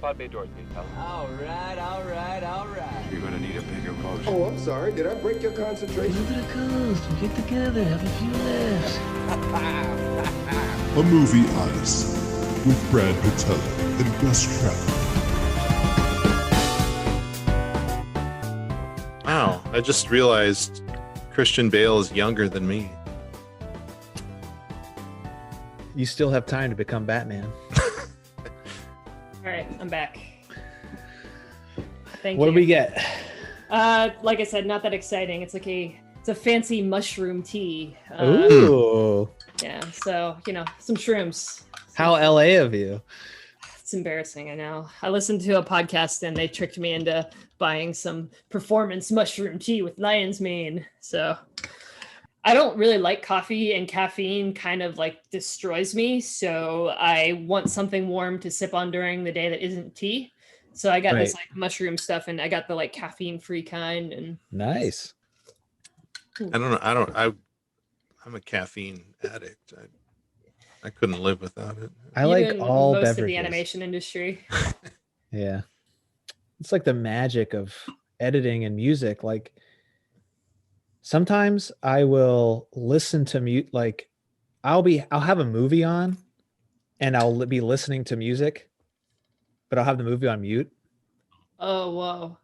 pod bay doors, please, pal. All right. You're gonna need a bigger boat. Oh, I'm sorry. Did I break your concentration? Look at the coast. We get together, have a few laughs. A Movie Odyssey with Brad Patello and Gus Trout. Wow, I just realized Christian Bale is younger than me. You still have time to become Batman. All right, I'm back. Thank you. What do we get? Like I said, not that exciting. It's a fancy mushroom tea. Ooh. Yeah, so, some shrooms. How LA of you. It's embarrassing, I know. I listened to a podcast and they tricked me into buying some performance mushroom tea with lion's mane. So I don't really like coffee, and caffeine kind of destroys me. So I want something warm to sip on during the day that isn't tea. So I got this mushroom stuff, and I got the caffeine free kind. And nice. I don't know. I'm a caffeine addict. I couldn't live without it. I like all most beverages. of the animation industry. Yeah. It's like the magic of editing and music. Sometimes I will listen to mute. I'll have a movie on and I'll be listening to music, but I'll have the movie on mute. Oh, whoa.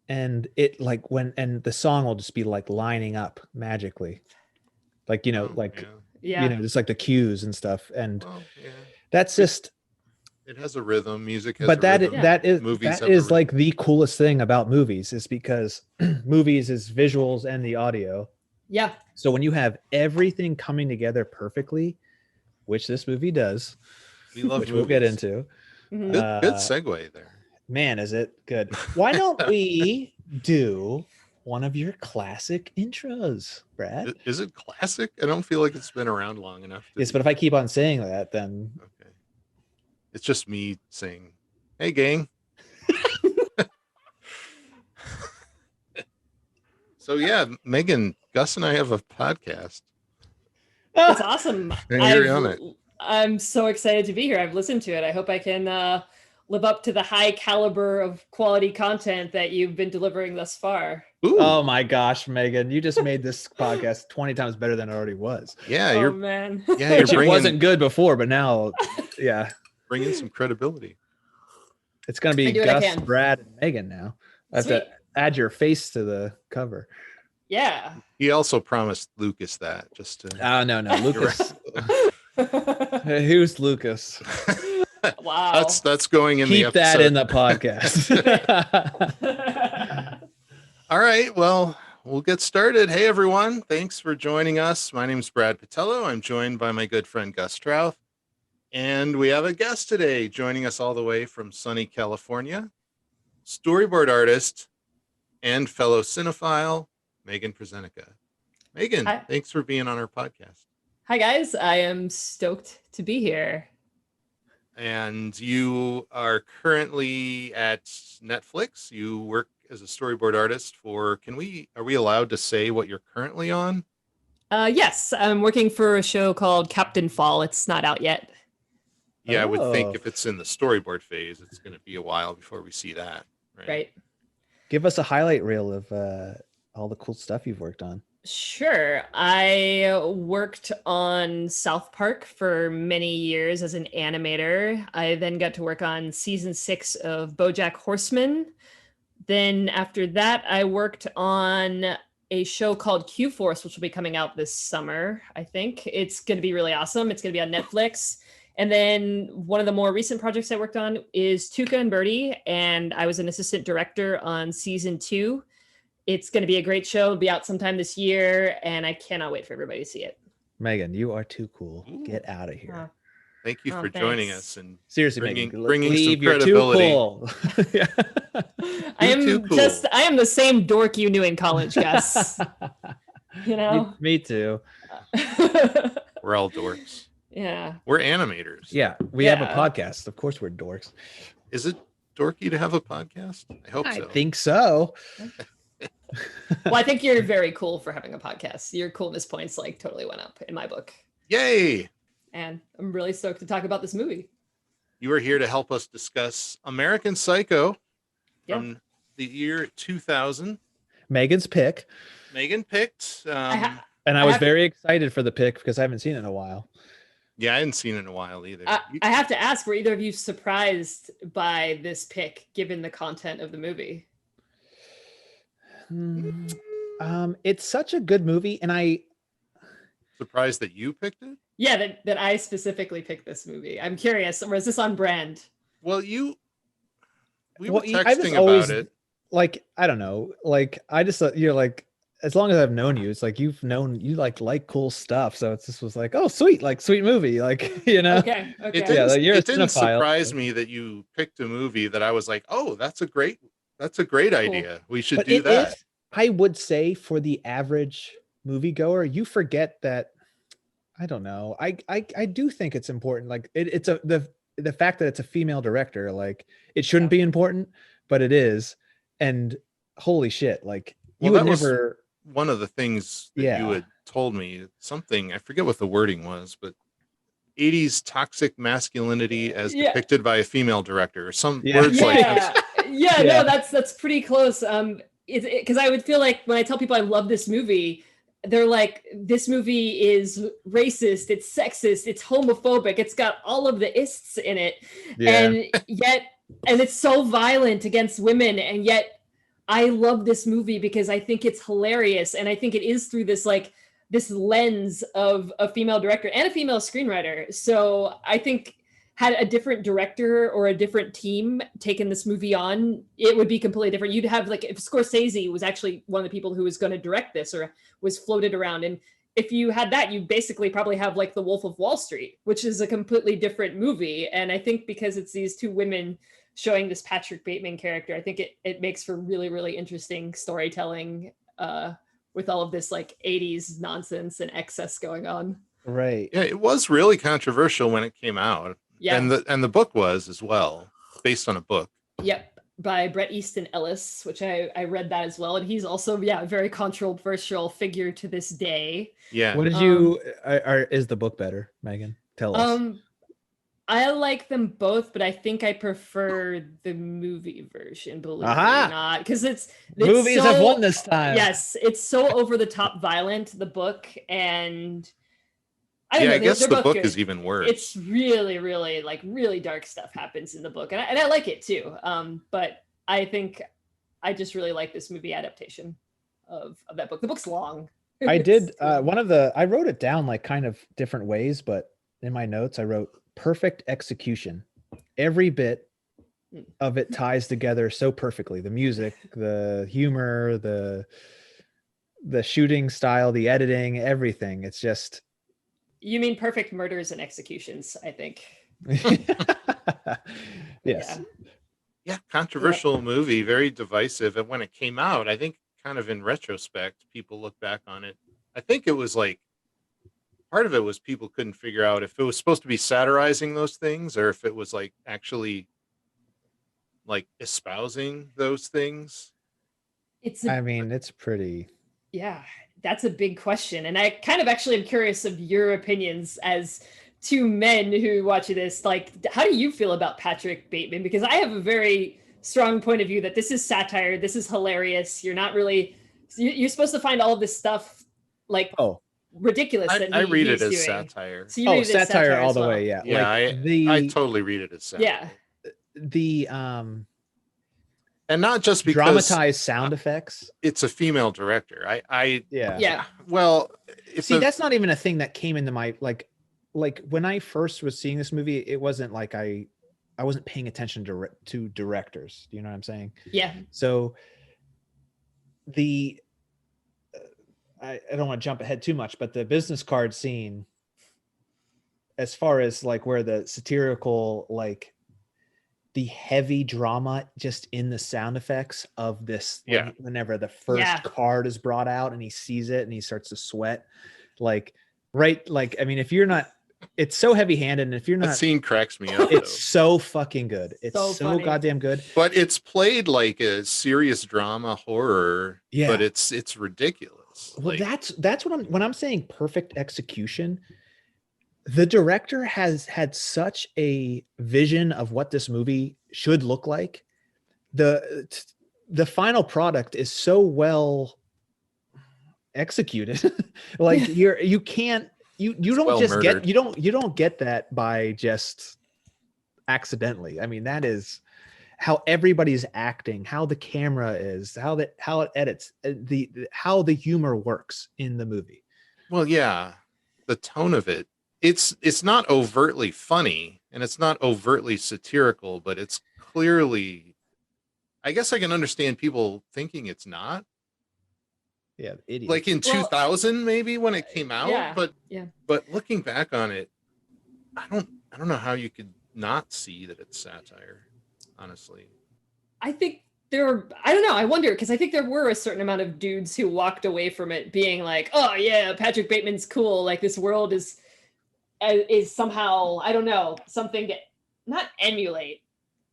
And it the song will just be lining up magically. Just like the cues and stuff. And that's just, it has a rhythm. Music has but a rhythm. that is rhythm. the coolest thing about movies is because movies is visuals and the audio. Yeah. So when you have everything coming together perfectly, which this movie does, We love which we'll get into. Good segue there. Man, is it good. Why don't we do one of your classic intros, Brad? Is it classic? I don't feel like it's been around long enough. Yes, but if I keep on saying that, then... Okay. It's just me saying, hey, gang. So, yeah, Megan, Gus, and I have a podcast. It's awesome. And you're on it. I'm so excited to be here. I've listened to it. I hope I can live up to the high caliber of quality content that you've been delivering thus far. Ooh. Oh my gosh, Megan, you just made this podcast 20 times better than it already was. Yeah, man. Yeah, It wasn't good before, but now, yeah. Bringing some credibility. It's going to be Gus, Brad, and Megan now. I have to add your face to the cover. Yeah. He also promised Lucas that just to... Oh, no. Lucas. Who's Lucas? Wow. That's going in the episode. Keep that in the podcast. All right. Well, we'll get started. Hey, everyone. Thanks for joining us. My name is Brad Patello. I'm joined by my good friend, Gus Trouth. And we have a guest today joining us all the way from sunny California, storyboard artist and fellow cinephile, Megan Prazenica. Megan, Hi. Thanks for being on our podcast. Hi, guys. I am stoked to be here. And you are currently at Netflix. You work as a storyboard artist for, are we allowed to say what you're currently on? Yes, I'm working for a show called Captain Fall. It's not out yet. Yeah, I would think if it's in the storyboard phase, it's going to be a while before we see that. Right. Give us a highlight reel of all the cool stuff you've worked on. Sure. I worked on South Park for many years as an animator. I then got to work on season 6 of BoJack Horseman. Then after that, I worked on a show called Q-Force, which will be coming out this summer, I think. It's going to be really awesome. It's going to be on Netflix. And then one of the more recent projects I worked on is Tuca and Birdie, and I was an assistant director on season 2. It's going to be a great show. It'll be out sometime this year, and I cannot wait for everybody to see it. Megan, you are too cool. Get out of here. Thank you for joining us and seriously, bringing leave, some credibility. You're too cool. I am the same dork you knew in college, Gus. Me too. We're all dorks. Yeah. We're animators. Yeah, we have a podcast. Of course we're dorks. Is it dorky to have a podcast? I hope so. I think so. Well, I think you're very cool for having a podcast. Your coolness points totally went up in my book. Yay! And I'm really stoked to talk about this movie. You are here to help us discuss American Psycho Yeah. from the year 2000. Megan's pick. Megan picked. And I was very excited for the pick because I haven't seen it in a while. Yeah, I hadn't seen it in a while either. I have to ask, were either of you surprised by this pick, given the content of the movie? It's such a good movie, and I surprised that you picked it. Yeah, that I specifically picked this movie. I'm curious, or is this on brand? Well, we were texting always, about it. Like, I don't know. Like, I just you're like, as long as I've known you, it's like you've known you like cool stuff. So it just was like, oh, sweet, like sweet movie, like, you know. Okay. It didn't surprise me that you picked a movie that I was like, oh, that's a great idea. We should do that. I would say for the average moviegoer, you forget that. I don't know. I do think it's important. Like it's the fact that it's a female director, like it shouldn't be important, but it is. And holy shit, like you would never. One of the things that you had told me, something, I forget what the wording was, but 80s toxic masculinity as depicted by a female director, or some words like that. No, that's pretty close. Because I would feel like when I tell people I love this movie, they're like, this movie is racist, it's sexist, it's homophobic, it's got all of the ists in it. And it's so violent against women, and yet I love this movie because I think it's hilarious, and I think it is through this lens of a female director and a female screenwriter. So I think had a different director or a different team taken this movie on, it would be completely different. You'd have, like, if Scorsese was actually one of the people who was going to direct this or was floated around, and if you had that, you basically probably have like The Wolf of Wall Street, which is a completely different movie. And I think because it's these two women showing this Patrick Bateman character, I think it makes for really, really interesting storytelling with all of this like 80s nonsense and excess going on. Right. Yeah, it was really controversial when it came out. Yeah. And the book was as well, based on a book. Yep. By Bret Easton Ellis, which I read that as well. And he's also, a very controversial figure to this day. Yeah. What did is the book better, Megan? Tell us. I like them both, but I think I prefer the movie version, believe it or not. Because it's movies have won this time. Yes, it's so over the top violent, the book, and I guess the book is even worse. It's really, really really dark stuff happens in the book, and I like it too. But I think I just really like this movie adaptation of that book. The book's long. I did I wrote it down like kind of different ways, but in my notes I wrote perfect execution. Every bit of it ties together so perfectly. The music, the humor, the shooting style, the editing, everything. It's just. You mean perfect murders and executions, I think. Yes. Yeah, controversial movie, very divisive. And when it came out, I think kind of in retrospect, people look back on it. I think it was like, part of it was people couldn't figure out if it was supposed to be satirizing those things or if it was like actually like espousing those things. It's pretty. Yeah, that's a big question. And I kind of actually am curious of your opinions as two men who watch this. Like, how do you feel about Patrick Bateman? Because I have a very strong point of view that this is satire. This is hilarious. You're not really, you're supposed to find all of this stuff like ridiculous. I read it as satire. So you read it as satire all the well. way. Yeah. Yeah. I totally read it as satire. Yeah. And not just because dramatized sound effects. It's a female director. Yeah. Well, that's not even a thing that came into my like when I first was seeing this movie, it wasn't like I wasn't paying attention to directors. Do you know what I'm saying? Yeah. So I don't want to jump ahead too much, but the business card scene, as far as like where the satirical, like the heavy drama just in the sound effects of this, whenever the first card is brought out and he sees it and he starts to sweat, if you're not, it's so heavy handed. And if you're not, that scene cracks me up. It's so fucking good. It's so goddamn good. But it's played like a serious drama horror. Yeah. But it's ridiculous. Well, that's when I'm saying perfect execution. The director has had such a vision of what this movie should look like. The final product is so well executed. Like you can't you don't well just murdered. get you don't get that by just accidentally. I mean, that is how everybody's acting, how the camera is, how it edits, how the humor works in the movie. Well, yeah, the tone of it. It's not overtly funny and it's not overtly satirical, but it's clearly. I guess I can understand people thinking it's not. Yeah, idiot. Like in 2000 maybe when it came out, Yeah, but yeah. but looking back on it, I don't know how you could not see that it's satire, honestly. I think I don't know, I wonder, because I think there were a certain amount of dudes who walked away from it being like, oh yeah, Patrick Bateman's cool, like this world is somehow, I don't know, something to not emulate,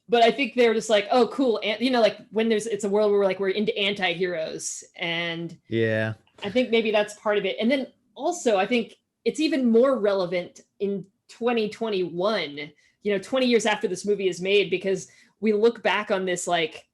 but I think they're just like, oh cool, and you know, like when it's a world where we're into anti-heroes, and Yeah. I think maybe that's part of it. And then also I think it's even more relevant in 2021, 20 years after this movie is made, because we look back on this like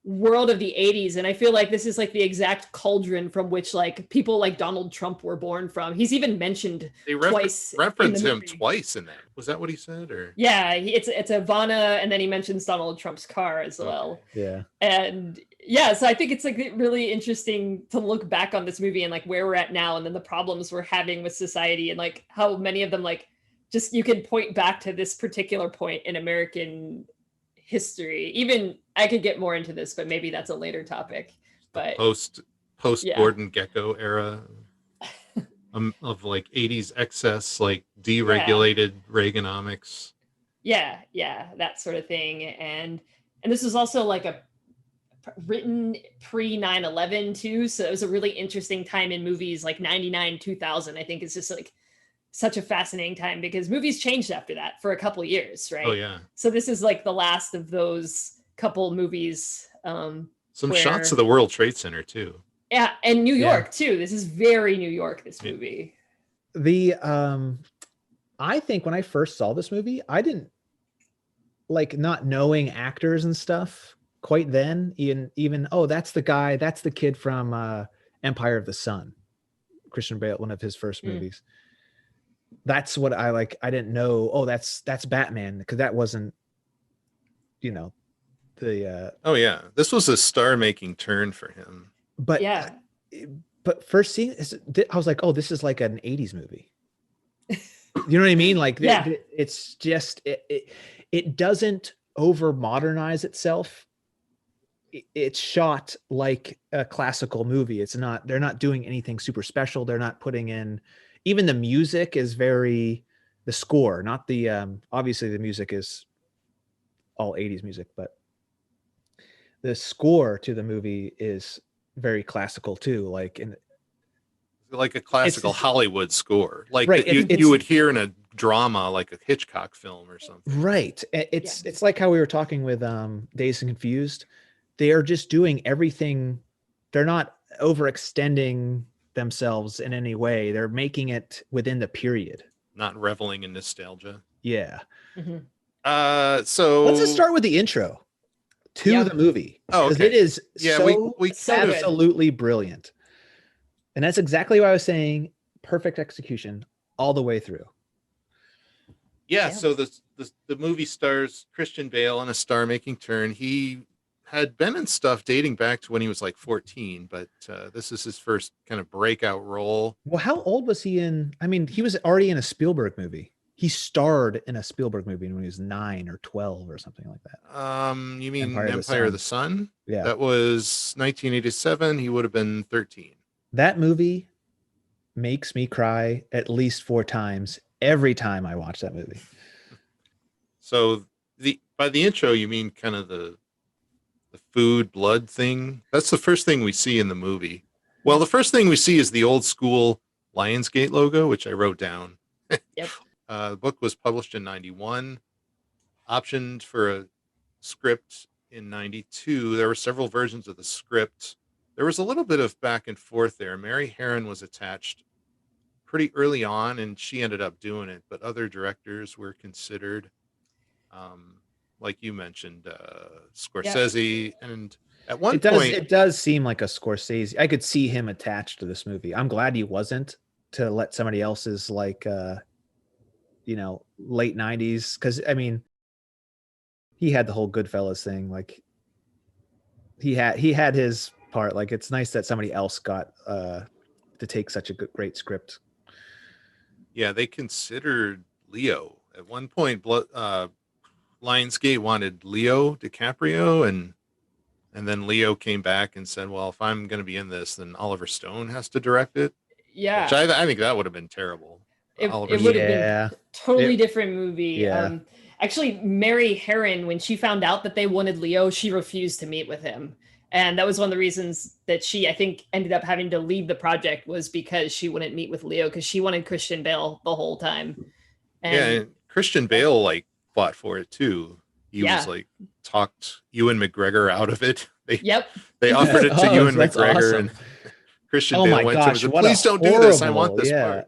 world of the 80s, and I feel like this is like the exact cauldron from which like people like Donald Trump were born from. He's even mentioned twice. Reference him twice in that. Was that what he said? Or yeah, it's Ivana, and then he mentions Donald Trump's car as well. Yeah. And yeah, so I think it's like really interesting to look back on this movie and like where we're at now, and then the problems we're having with society, and like how many of them like just you can point back to this particular point in American history. Even I could get more into this, but maybe that's a later topic. But post Gordon Gekko era of like 80s excess, like deregulated Reaganomics. Yeah, that sort of thing. And this is also like a written pre 9/11 too, so it was a really interesting time in movies, like 99 2000. I think it's just like such a fascinating time because movies changed after that for a couple of years, right? Oh yeah. So this is like the last of those couple movies. Some shots of the World Trade Center too. Yeah, and New York too. This is very New York, this movie. The I think when I first saw this movie, I didn't like, not knowing actors and stuff quite then, even oh, that's the kid from Empire of the Sun, Christian Bale, one of his first movies. That's what I like. I didn't know, oh, that's Batman, because that wasn't, the oh yeah, this was a star-making turn for him. But yeah, but first seeing this, I was like, oh, this is like an 80s movie. You know what I mean? Like, yeah. It's just it doesn't over modernize itself. It's shot like a classical movie. They're not doing anything super special. They're not putting in, even the music is the score, not the obviously the music is all 80s music, but the score to the movie is very classical too, like a classical Hollywood score, like right, that you would hear in a drama, like a Hitchcock film or something. Right. It's like how we were talking with Dazed and Confused. They are just doing everything. They're not overextending themselves in any way. They're making it within the period. Not reveling in nostalgia. Yeah. Mm-hmm. So let's just start with the intro to the movie. Oh, okay. It is we absolutely brilliant. And that's exactly what I was saying. Perfect execution all the way through. Yeah. So the movie stars Christian Bale on a star-making turn. He had been in stuff dating back to when he was like 14, but this is his first kind of breakout role. Well, how old was he in? I mean, he was already in a Spielberg movie. He starred in a Spielberg movie when he was 9 or 12 or something like that. You mean Empire of the Sun? Yeah. That was 1987. He would have been 13. That movie makes me cry at least 4 times every time I watch that movie. So by the intro, you mean kind of the food blood thing? That's the first thing we see in the movie. Well, the first thing we see is the old school Lionsgate logo, which I wrote down. Yep. The book was published in 91, optioned for a script in 92. There were several versions of the script. There was a little bit of back and forth there. Mary Harron was attached pretty early on, and she ended up doing it. But other directors were considered, like you mentioned, Scorsese, and at one point, It does seem like a Scorsese. I could see him attached to this movie. I'm glad he wasn't, to let somebody else's like late 90s, because I mean he had the whole Goodfellas thing. Like he had his part. Like it's nice that somebody else got to take such a great script. yeah, they considered Leo at one point. Lionsgate wanted Leo DiCaprio, and then Leo came back and said, well, if I'm going to be in this, then Oliver Stone has to direct it. Yeah. Which I think that would have been terrible. It Oliver would Stone. have been totally different movie. Yeah. Actually, Mary Harron, when she found out that they wanted Leo, she refused to meet with him. And that was one of the reasons that she, I think, ended up having to leave the project, was because she wouldn't meet with Leo, because she wanted Christian Bale the whole time. And Christian Bale like fought for it too. He was like talked Ewan McGregor out of it. They offered it to Ewan McGregor, awesome. and Christian Bale went to him and said, please don't do this. I want this part.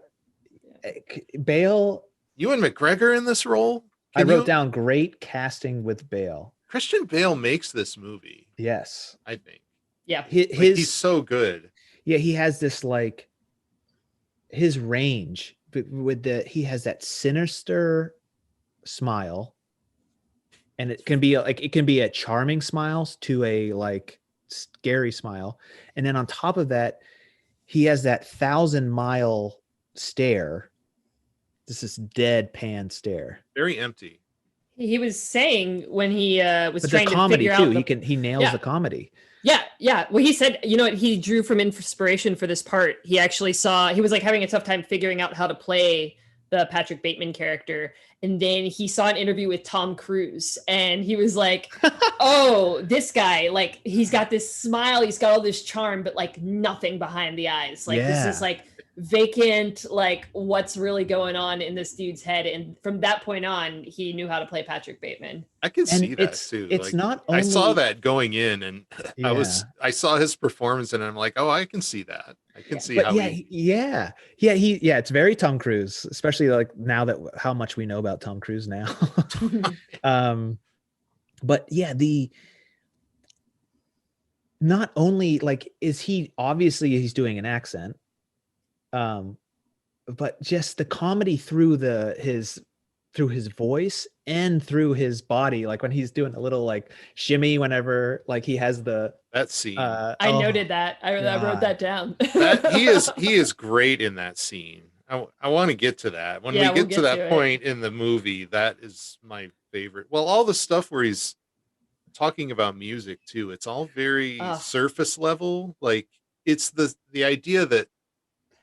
Bale. Ewan McGregor in this role? I wrote down great casting with Bale. Christian Bale makes this movie. Yes. I think. Yeah. He's so good. Yeah, he has this like his range, but he has that sinister smile, and it can be a charming smile to a like scary smile, and then on top of that, he has that 1,000-mile stare. This is deadpan stare. Very empty. He was saying when he was but trying the comedy to figure too. out He nails the comedy. Yeah. Well, he said, he drew from inspiration for this part. He actually he was like having a tough time figuring out how to play the Patrick Bateman character. And then he saw an interview with Tom Cruise, and he was like, oh, this guy, like, he's got this smile, he's got all this charm, but like nothing behind the eyes. Like this is like vacant, like what's really going on in this dude's head. And from that point on, he knew how to play Patrick Bateman. I can see that too. It's like, not only... I saw that going in, and I saw his performance, and I'm like, oh, I can see that. I can see how it's very Tom Cruise, especially like now that how much we know about Tom Cruise now. But yeah, not only like he's doing an accent, but just the comedy through his voice and through his body, like when he's doing a little like shimmy whenever like he has that scene. I noted that. I wrote that down. He is great in that scene. I want to get to that. When we get to that point in the movie, that is my favorite. Well, all the stuff where he's talking about music too, it's all very surface level. Like it's the idea that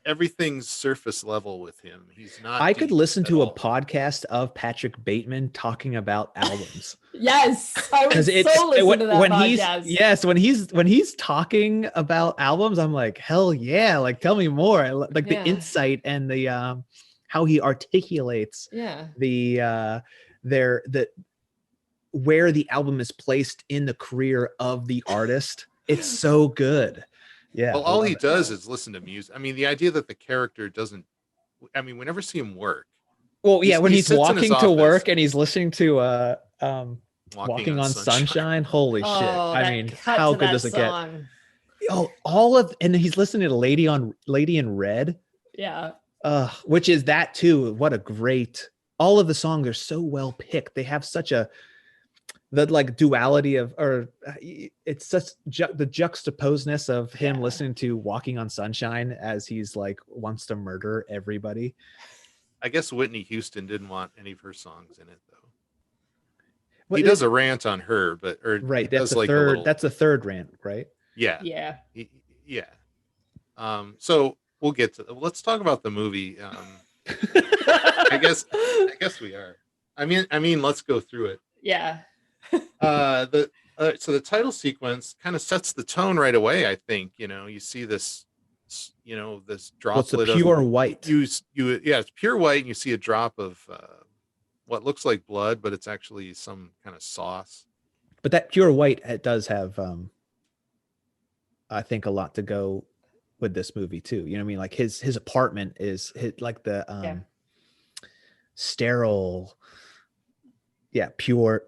everything's surface level with him. He's not. I could listen to a podcast of Patrick Bateman talking about albums. Yes, I would listen to that podcast. When he's talking about albums, I'm like, hell yeah! Like, tell me more. Like the insight and the how he articulates the where the album is placed in the career of the artist. It's so good. Yeah. Well, all he does is listen to music. I mean, the idea that the character doesn't. I mean, we never see him work. Well, yeah, when he's walking to work and he's listening to Walking on Sunshine. Holy shit. I mean, how good does it get? Oh, and he's listening to Lady in Red. Yeah. Which is that too. What a great, all of the songs are so well picked. They have such the like duality it's such the juxtaposeness of him listening to Walking on Sunshine as he's like wants to murder everybody. I guess Whitney Houston didn't want any of her songs in it though. He does a rant on her, right. That's the third. That's the third rant, right? Yeah. Yeah. So we'll get to. Let's talk about the movie. I guess we are. I mean, let's go through it. Yeah. So the title sequence kind of sets the tone right away. I think you see this, this droplet of pure white. It's pure white, and you see a drop of what looks like blood, but it's actually some kind of sauce. But that pure white, it does have, I think, a lot to go with this movie too. You know what I mean? Like his apartment is like the sterile,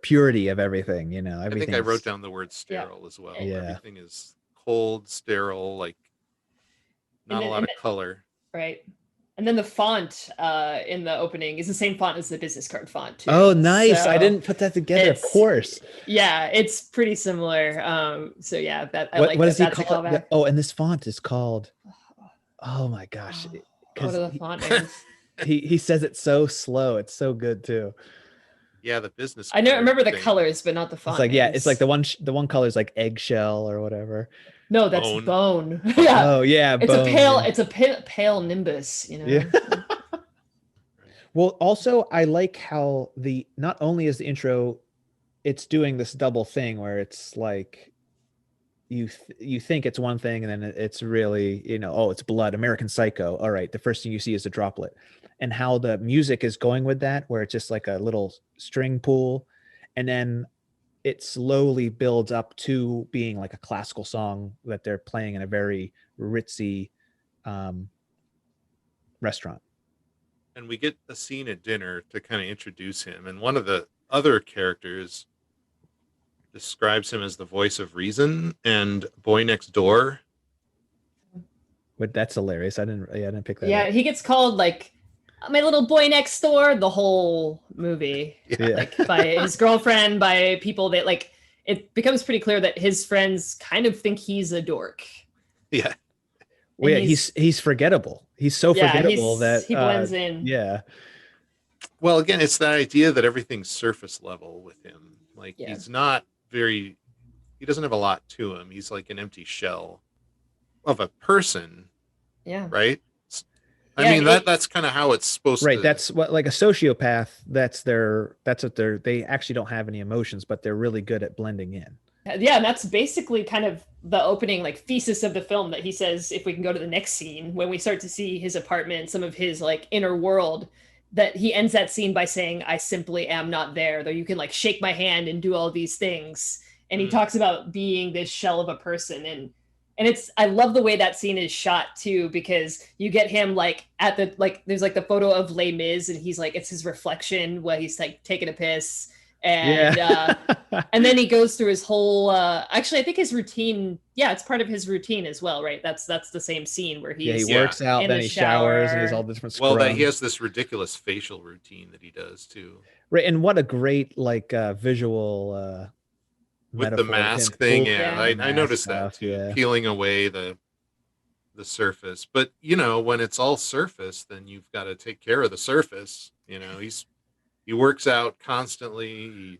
purity of everything. You know, I think I wrote down the word sterile as well. Yeah. Everything is cold, sterile, like not a lot of color. Right. And then the font in the opening is the same font as the business card font too. Oh, nice. So I didn't put that together. Of course. Yeah, it's pretty similar. So yeah, that I like what that. Does he call it? Oh, and this font is called, oh my gosh. What are the font names? He says it so slow. It's so good too. Yeah, the business. I remember the colors, but not the font. It's like, names. it's like the one color is like eggshell or whatever. No, that's bone. Yeah. Oh yeah, it's bone. It's a pale nimbus, you know. Yeah. Well, also I like how not only is the intro, it's doing this double thing where it's like you think it's one thing and then it's really, you know, oh, it's blood, American Psycho. All right, the first thing you see is a droplet, and how the music is going with that, where it's just like a little string pool, and then it slowly builds up to being like a classical song that they're playing in a very ritzy restaurant. And we get a scene at dinner to kind of introduce him. And one of the other characters describes him as the voice of reason and boy next door. But that's hilarious. I didn't pick that up. Yeah, he gets called like my little boy next door the whole movie. Yeah. Like by his girlfriend, by people that like, it becomes pretty clear that his friends kind of think he's a dork. Yeah. Well, yeah, he's forgettable. He's so forgettable that he blends in. Yeah. Well, again, it's that idea that everything's surface level with him. Like he's not he doesn't have a lot to him. He's like an empty shell of a person. Yeah. Right. I mean, that's kind of how it's supposed to. Right. That's what, like a sociopath, they actually don't have any emotions, but they're really good at blending in. Yeah, and that's basically kind of the opening like thesis of the film, that he says, if we can go to the next scene, when we start to see his apartment, some of his like inner world, that he ends that scene by saying, I simply am not there, though you can like shake my hand and do all these things. And he talks about being this shell of a person. And I love the way that scene is shot too, because you get him like at the, like, there's like the photo of Les Mis and he's like, it's his reflection while he's like taking a piss. And and then he goes through his whole actually I think his routine, it's part of his routine as well, right? That's the same scene where he works out, then he showers, and he's all different scrubs. Well, he has this ridiculous facial routine that he does too. Right, and what a great like visual with the mask thing. I noticed that too, peeling away the surface. But you know, when it's all surface, then you've got to take care of the surface. You know, he works out constantly.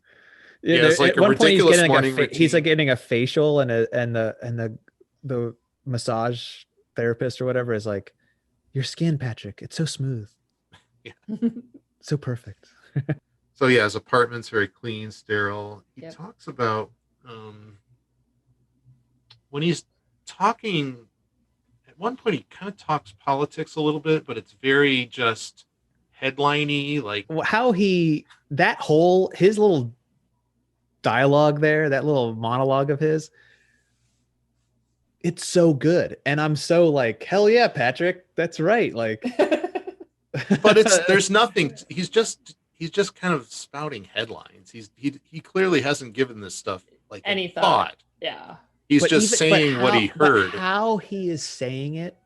He has like a ridiculous morning routine. He's like getting a facial, and the massage therapist or whatever is like, your skin, Patrick, it's so smooth. Yeah. So perfect. So yeah, his apartment's very clean, sterile. He talks about when he's talking, at one point he kind of talks politics a little bit, but it's very just headliney, like how his little dialogue there, that little monologue of his, it's so good. And I'm so like, hell yeah, Patrick, that's right. Like, but there's nothing. He's just kind of spouting headlines. He clearly hasn't given this stuff like any thought. Yeah. He's saying what he heard. How he is saying it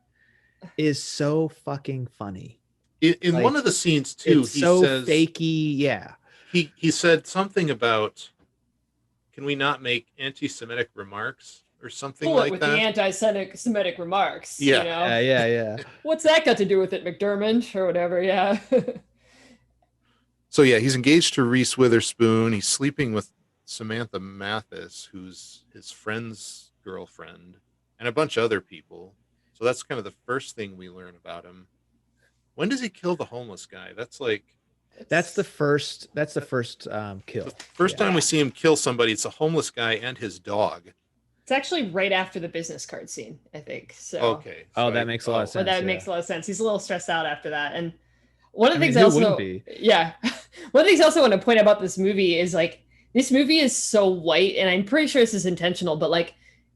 is so fucking funny. In like, one of the scenes too, he says fakey. Yeah. He said something about, can we not make anti-Semitic remarks or something like that? The anti-Semitic remarks. Yeah. You know? Yeah. What's that got to do with it, McDermott or whatever? Yeah. So yeah, he's engaged to Reese Witherspoon. He's sleeping with Samantha Mathis, who's his friend's girlfriend, and a bunch of other people. So that's kind of the first thing we learn about him. When does he kill the homeless guy? That's the first kill. The first time we see him kill somebody, it's a homeless guy and his dog. It's actually right after the business card scene, I think. So okay. So that makes a lot of sense. Makes a lot of sense. He's a little stressed out after that. And one of the things I also one of the things I also want to point out about this movie is like, this movie is so white, and I'm pretty sure this is intentional, but like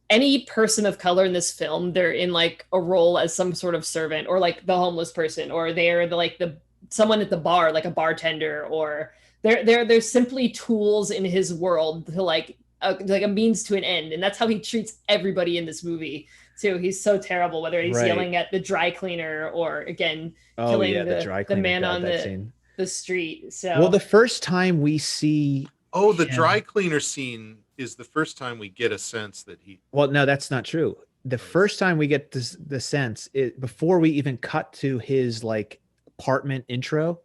any person of color in this film, they're in like a role as some sort of servant or like the homeless person, or they're the someone at the bar, like a bartender, or they're simply tools in his world to like a means to an end. And that's how he treats everybody in this movie too. He's so terrible, whether he's yelling at the dry cleaner or again killing the man on the street. So well, the first time we see the dry cleaner scene is the first time we get a sense that he. Well, no, that's not true. The first time we get the sense before we even cut to his like apartment intro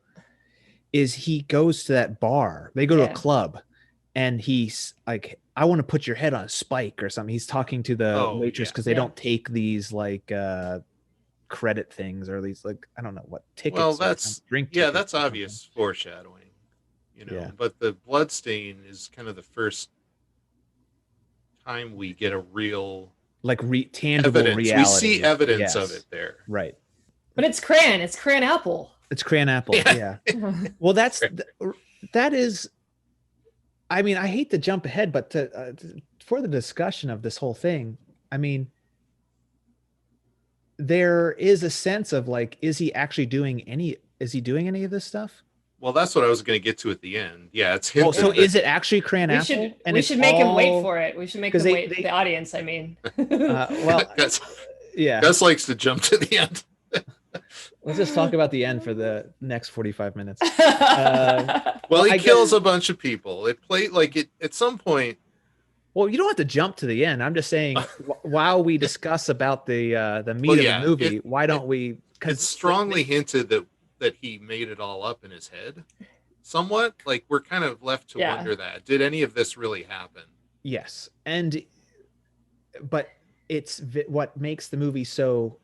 is he goes to that bar. They go to a club and he's like, I want to put your head on a spike or something. He's talking to the waitress because they don't take these like credit things or these like, I don't know what tickets. Well, that's that's or obvious foreshadowing, you know, but the blood stain is kind of the first time we get a real like tangible evidence. Reality. We see evidence of it there. Right. But it's crayon apple. It's crayon apple. Yeah. Well, that is, I mean, I hate to jump ahead, but for the discussion of this whole thing, I mean, there is a sense of like, is he doing any of this stuff? Well, that's what I was going to get to at the end. Yeah, it's him. So is it actually crayon apple? We should make him wait for it. We should make them wait. The audience, I mean. Gus likes to jump to the end. Let's just talk about the end for the next 45 minutes. Well, he kills a bunch of people. It played like it at some point. Well, you don't have to jump to the end. I'm just saying, while we discuss about the meat of the movie, why don't we? It's strongly hinted that he made it all up in his head. Somewhat, like we're kind of left to wonder that. Did any of this really happen? Yes, but it's what makes the movie so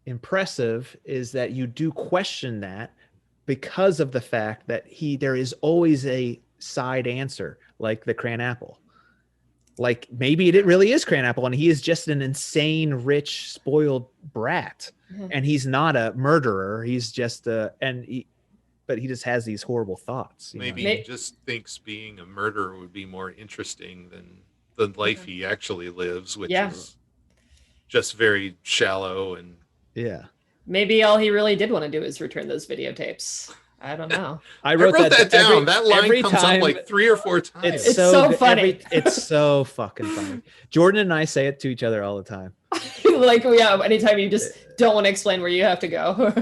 impressive is that you do question that because of the fact that there is always a side answer, like the crayon apple. Like maybe it really is crayon apple and he is just an insane, rich, spoiled brat. And he's not a murderer. He's just but he just has these horrible thoughts. Maybe he just thinks being a murderer would be more interesting than the life he actually lives, which is just very shallow and maybe all he really did want to do is return those videotapes. I don't know. I wrote that down. That line comes up like 3 or 4 times. It's so funny. It's so fucking funny. Jordan and I say it to each other all the time. Like, anytime you just don't want to explain where you have to go.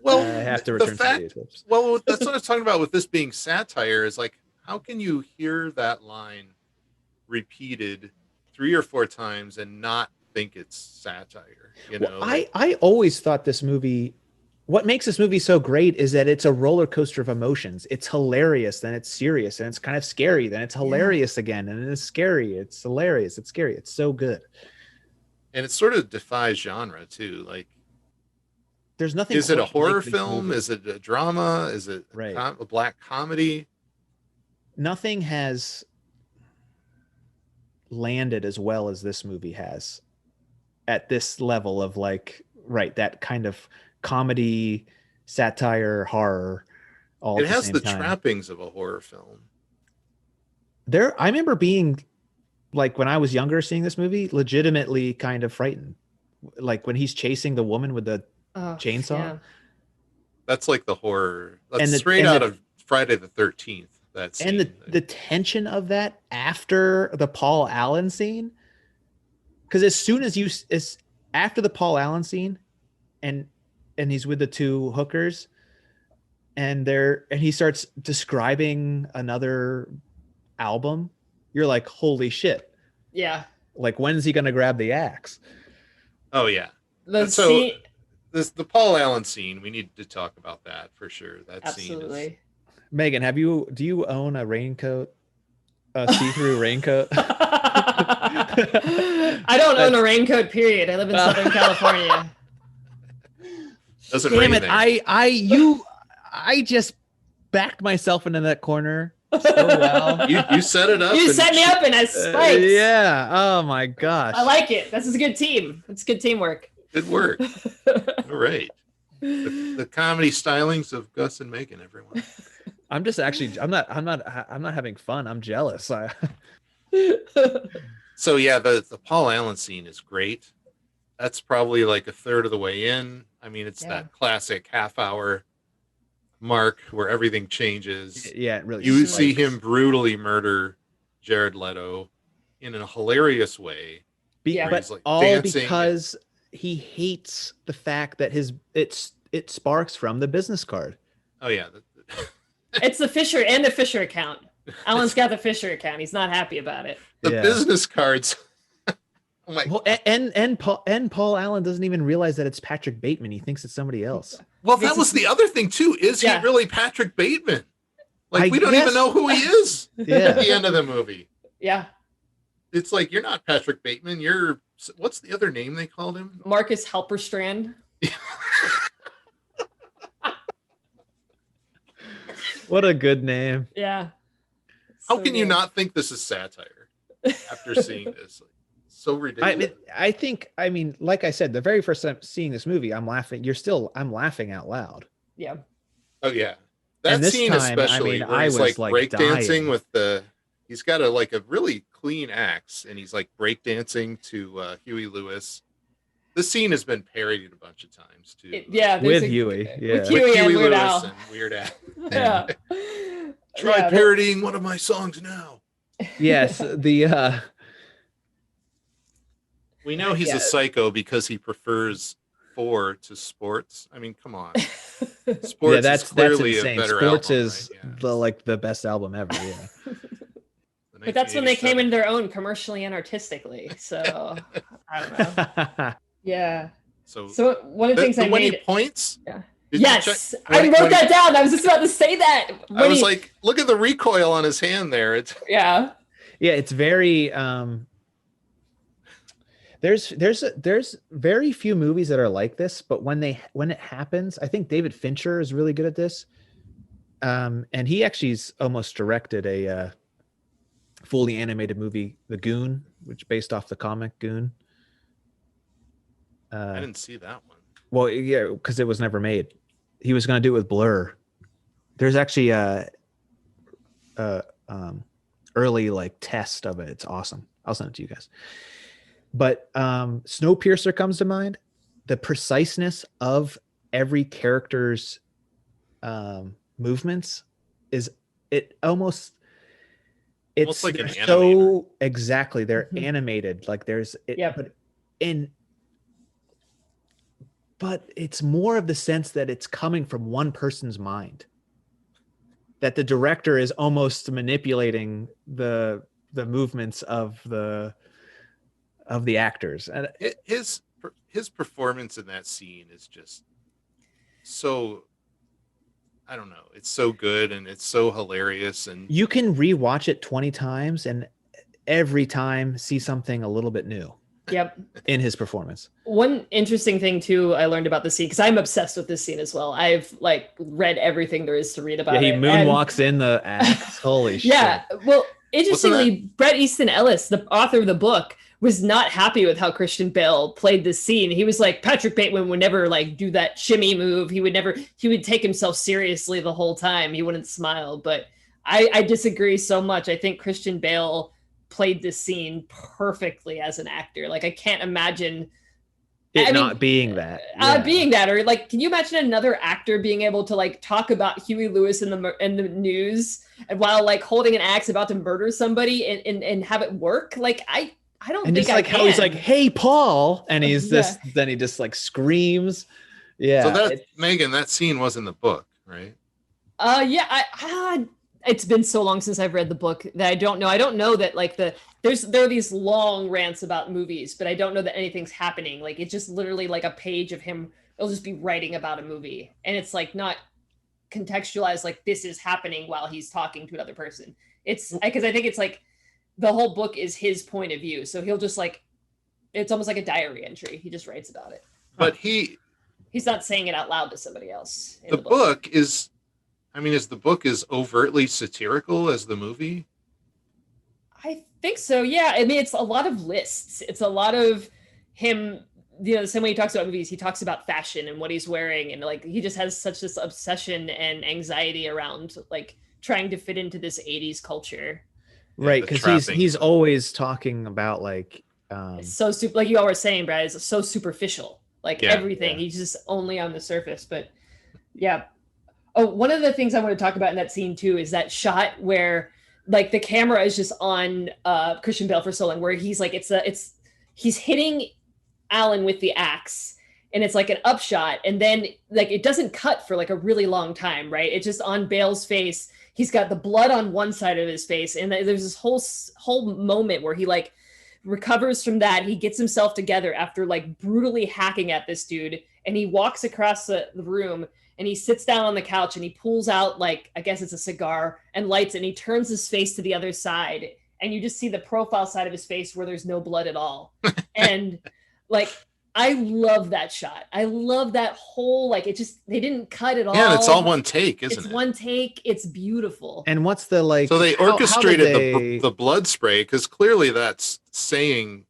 Well, I have to return to videotapes. Well, that's what I was talking about with this being satire is like, how can you hear that line repeated 3 or 4 times and not think it's satire? You know, I always thought this movie, what makes this movie so great is that it's a roller coaster of emotions. It's hilarious, then it's serious, and it's kind of scary, then it's hilarious again, and it's scary, it's hilarious, it's scary. It's so good. And it sort of defies genre too. Like, there's nothing. Is it a horror film? Is it a drama? Is it a black comedy? Nothing has landed as well as this movie has at this level of like, that kind of comedy, satire, horror. All it has the trappings of a horror film. I remember being like, when I was younger, seeing this movie, legitimately kind of frightened. Like when he's chasing the woman with the chainsaw. Yeah. That's like the horror. That's straight out of Friday the 13th. That scene. And the tension of that after the Paul Allen scene. Because as soon as after the Paul Allen scene, and he's with the 2 hookers, and he starts describing another album, you're like, holy shit. Yeah. Like, when's he gonna grab the axe? Oh yeah. The Paul Allen scene, we need to talk about that for sure. That Absolutely. Scene is... Megan, do you own a raincoat? A see-through raincoat? I don't own a raincoat, period. I live in Southern California. Doesn't Damn rain it! there. I just backed myself into that corner so well. You set it up. You set me up in a spikes. Yeah. Oh my gosh. I like it. This is a good team. It's good teamwork. Good work. All right. The comedy stylings of Gus and Megan, everyone. I'm not having fun. I'm jealous. So yeah, the Paul Allen scene is great. That's probably like a third of the way in. I mean, it's that classic half hour mark where everything changes. Yeah, it really. You spikes. see him brutally murder Jared Leto in a hilarious way. Yeah. But he's, like, all dancing because he hates the fact that it sparks from the business card. Oh yeah, It's the Fisher and the Fisher account. Alan's got the Fisher account. He's not happy about it. the Yeah. business cards. Oh my Well, and Paul Allen doesn't even realize that it's Patrick Bateman. He thinks it's somebody else. Well, that was the other thing too. Is Yeah. he really Patrick Bateman? Like, I we don't guess- even know who he is at Yeah. the end of the movie. Yeah. It's like, you're not Patrick Bateman. You're, what's the other name they called him? Marcus Halperstrand. What a good name. Yeah. How So can you good. not think this is satire after seeing this? Like, so ridiculous. I mean, like I said, the very first time seeing this movie, I'm laughing. I'm laughing out loud. Yeah. Oh yeah, that And this scene time, especially, I mean, where I he's was, like like, breakdancing dying. with he's got a really clean axe, and he's like breakdancing to Huey Lewis. This scene has been parodied a bunch of times too. Yeah. With there's Huey, yeah. With Huey and Weird Al. and Weird Al. Yeah. Try Yeah, parodying one of my songs now. Yes, We know he's a psycho because he prefers 4 to sports. I mean, come on. Sports yeah, that's is clearly insane. a better Sports album, is right? Yeah. the best album ever. Yeah. But that's when they came 1987. into their own commercially and artistically. So I don't know. Yeah. So one of the things I when he made. points. Yeah. Did you Yes, check- I when- wrote when- that down. I was just about to say that. I was like, look at the recoil on his hand there. It's yeah. Yeah, it's very there's very few movies that are like this, but when it happens, I think David Fincher is really good at this. And he actually's almost directed a fully animated movie, The Goon, which based off the comic Goon. I didn't see that one. Well, yeah, because it was never made. He was going to do it with Blur. There's actually a early like test of it. It's awesome. I'll send it to you guys. But Snowpiercer comes to mind. The preciseness of every character's movements is Almost like an they're animator. so exactly they're Mhm. animated. Like there's it, Yep. but it's more of the sense that it's coming from one person's mind, that the director is almost manipulating the movements of the actors. And His performance in that scene is just so, I don't know, it's so good and it's so hilarious, and you can rewatch it 20 times and every time see something a little bit new Yep. in his performance. One interesting thing too I learned about the scene, because I'm obsessed with this scene as well. I've like read everything there is to read about Yeah, he it. moonwalks in the axe. Holy shit. Yeah. Well, interestingly, Bret Easton Ellis, the author of the book, was not happy with how Christian Bale played this scene. He was like, Patrick Bateman would never like do that shimmy move. He would take himself seriously the whole time. He wouldn't smile. But I disagree so much. I think Christian Bale played this scene perfectly as an actor. Like, I can't imagine not being that. being that, or like, can you imagine another actor being able to like talk about Huey Lewis in the news and while like holding an axe about to murder somebody and have it work? Like, I don't And think just like how he's like, "Hey, Paul," and he's just then he just like screams. Yeah. so that Megan, that scene was in the book, right? It's been so long since I've read the book that I don't know. I don't know that like there are these long rants about movies, but I don't know that anything's happening. Like, it's just literally like a page of him. It'll just be writing about a movie, and it's like not contextualized like this is happening while he's talking to another person. It's because I think it's like the whole book is his point of view, so he'll just like, it's almost like a diary entry. He just writes about it. But He's not saying it out loud to somebody else. In the book is, I mean, is the book as overtly satirical as the movie? I think so. Yeah. I mean, it's a lot of lists. It's a lot of him, the same way he talks about movies, he talks about fashion and what he's wearing. And like, he just has such this obsession and anxiety around like trying to fit into this 80s culture. Right, the because trappings he's of- always talking about like It's so super, like you all were saying, Brad, it's so superficial. Like Yeah. everything, he's just only on the surface. But yeah. Oh, one of the things I want to talk about in that scene too is that shot where like the camera is just on Christian Bale for so long, where he's like he's hitting Alan with the axe, and it's like an upshot, and then like it doesn't cut for like a really long time, right? It's just on Bale's face. He's got the blood on one side of his face, and there's this whole moment where he like recovers from that. He gets himself together after like brutally hacking at this dude, and he walks across the room, and he sits down on the couch, and he pulls out like, I guess it's a cigar, and lights it, and he turns his face to the other side, and you just see the profile side of his face where there's no blood at all. And like, I love that shot. I love that whole, like, it just, they didn't cut it all. Yeah, and it's all one take, isn't it? It's one take. It's beautiful. and what's the like So they how did orchestrated they- the blood spray, because clearly that's saying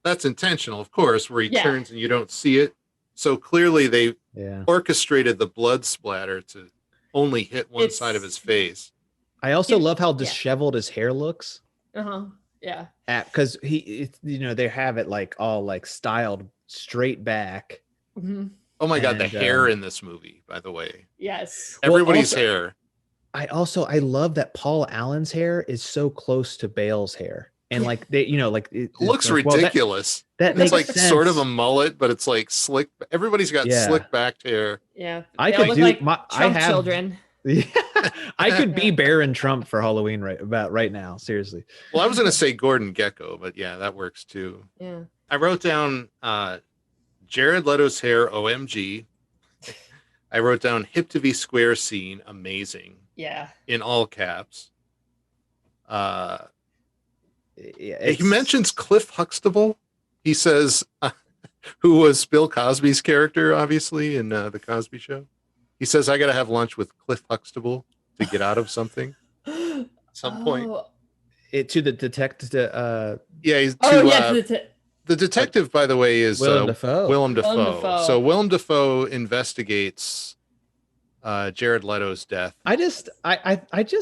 that's intentional, of course, where he turns and you don't see it. So clearly they orchestrated the blood splatter to only hit one side of his face. I also love how disheveled his hair looks. Yeah. Because they have it like all like styled straight back. Oh my God, the hair in this movie, by the way. Yes. Everybody's Well, hair. I love that Paul Allen's hair is so close to Bale's hair. And like they, it Looks like, well, ridiculous. that It's makes like sense. sort of a mullet, but it's like slick. Everybody's got Yeah. slick backed hair. Yeah. I They could all look do like my Trump I have children. I could be Baron Trump for Halloween right now. Seriously. Well, I was going to say Gordon Gekko, but yeah, that works too. Yeah. I wrote down Jared Leto's hair, OMG. I wrote down hip to be square scene, amazing. Yeah. In all caps. Yeah, He mentions Cliff Huxtable. He says, who was Bill Cosby's character, obviously, in The Cosby Show. He says, I got to have lunch with Cliff Huxtable to get out of something at some point. To the detective. Yeah, he's the detective, by the way, is Willem Dafoe. Willem Dafoe. Willem Dafoe. So Willem Dafoe investigates Jared Leto's death. I just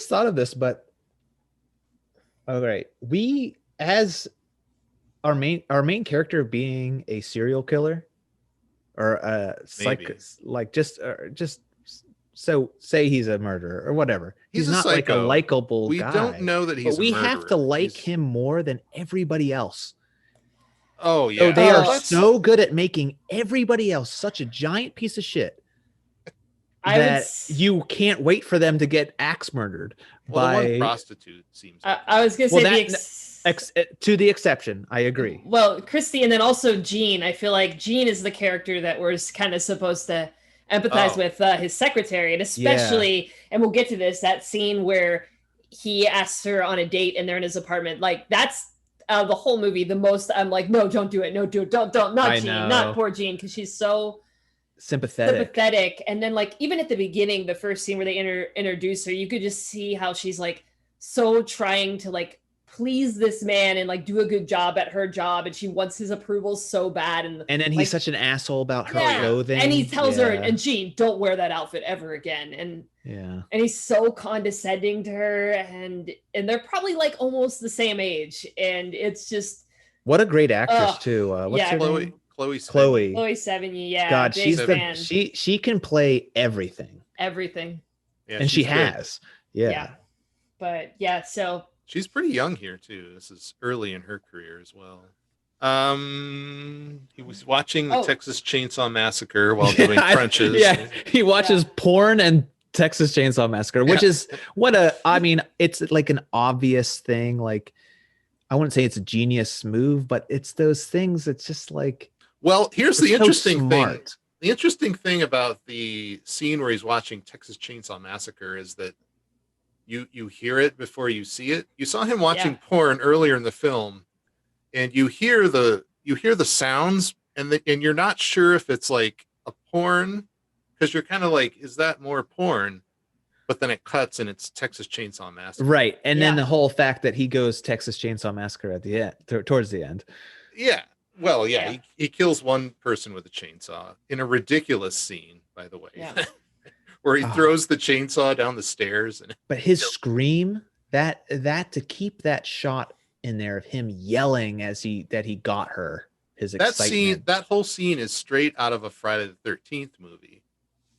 thought of this, but all right, we as our main character being a serial killer or a just so say he's a murderer or whatever. He's not psycho. like a likable We guy. don't know that he's but we a have to murderer. like him more than everybody else. Oh yeah. So they are That's- so good at making everybody else such a giant piece of shit that you can't wait for them to get axe murdered well, the by one prostitute seems I was gonna say to the exception. I agree. Well, Christy, and then also Gene. I feel like Gene is the character that we're kind of supposed to empathize with, his secretary, and especially, and we'll get to this, that scene where he asks her on a date and they're in his apartment. Like that's the whole movie. The most I'm like, no, don't do it. No, don't, not Gene, not poor Gene, because she's so sympathetic. And then like even at the beginning, the first scene where they introduce her, you could just see how she's like so trying to like please this man and like do a good job at her job, and she wants his approval so bad, and then he's such an asshole about her clothing, and he tells her, and Gene, don't wear that outfit ever again, and he's so condescending to her, and they're probably like almost the same age, and it's just what a great actress too. What's her name? Chloe Sevigny. Yeah, God, fan. she can play everything, yeah, and she has. But yeah, so she's pretty young here too. This is early in her career as well. He was watching the Texas Chainsaw Massacre while doing crunches. He watches porn and Texas Chainsaw Massacre, which is it's like an obvious thing. Like, I wouldn't say it's a genius move, but it's those things. It's just like, well, here's the interesting thing. Smart. The interesting thing about the scene where he's watching Texas Chainsaw Massacre is that you hear it before you see it. You saw him watching porn earlier in the film, and you hear the sounds, and you're not sure if it's like a porn, because you're kind of like, is that more porn? But then it cuts and it's Texas Chainsaw Massacre. Right. And then the whole fact that he goes Texas Chainsaw Massacre at the end, towards the end. Yeah. Well, he kills one person with a chainsaw in a ridiculous scene, by the way. Where he throws the chainsaw down the stairs. But his scream that to keep that shot in there of him yelling as he got her, his That excitement. scene, that whole scene is straight out of a Friday the 13th movie.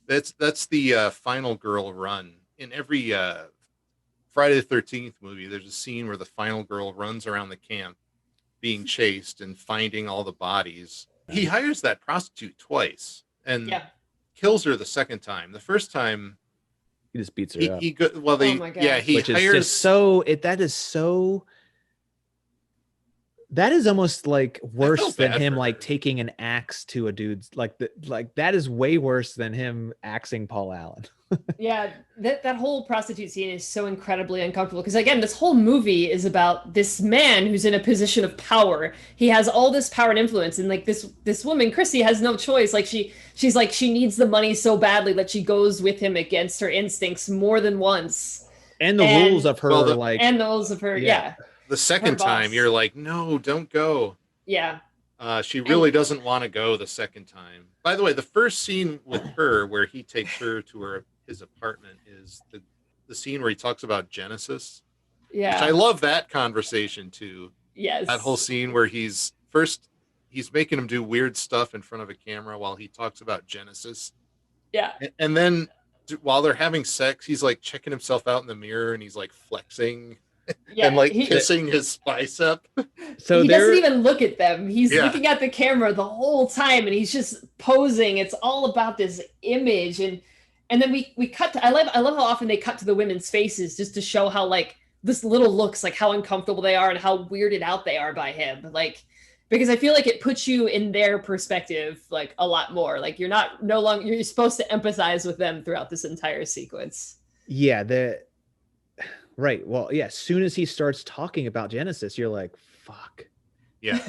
That's the final girl run. In every Friday the 13th movie, there's a scene where the final girl runs around the camp being chased and finding all the bodies. He hires that prostitute twice and kills her the second time. The first time he just beats her up. He Which hires is just so that is almost like worse than him like taking an axe to a dude's like that is way worse than him axing Paul Allen. Yeah, that whole prostitute scene is so incredibly uncomfortable because again, this whole movie is about this man who's in a position of power. He has all this power and influence, and like this woman, Chrissy, has no choice. Like she's like she needs the money so badly that she goes with him against her instincts more than once. And the rules of her yeah. The second time you're like, no, don't go. Yeah. She really doesn't want to go the second time. By the way, the first scene with her where he takes her to his apartment is the scene where he talks about Genesis. Yeah. Which I love that conversation too. Yes. That whole scene where he's making him do weird stuff in front of a camera while he talks about Genesis. Yeah. And then while they're having sex, he's like checking himself out in the mirror and he's like flexing. Yeah, and like kissing his bicep. So he doesn't even look at them. He's looking at the camera the whole time and he's just posing. It's all about this image. And then we cut to, I love how often they cut to the women's faces just to show how like this little looks like how uncomfortable they are and how weirded out they are by him. Like, because I feel like it puts you in their perspective like a lot more. Like you're supposed to empathize with them throughout this entire sequence. Yeah, right. Well, yeah, as soon as he starts talking about Genesis, you're like, fuck. Yeah.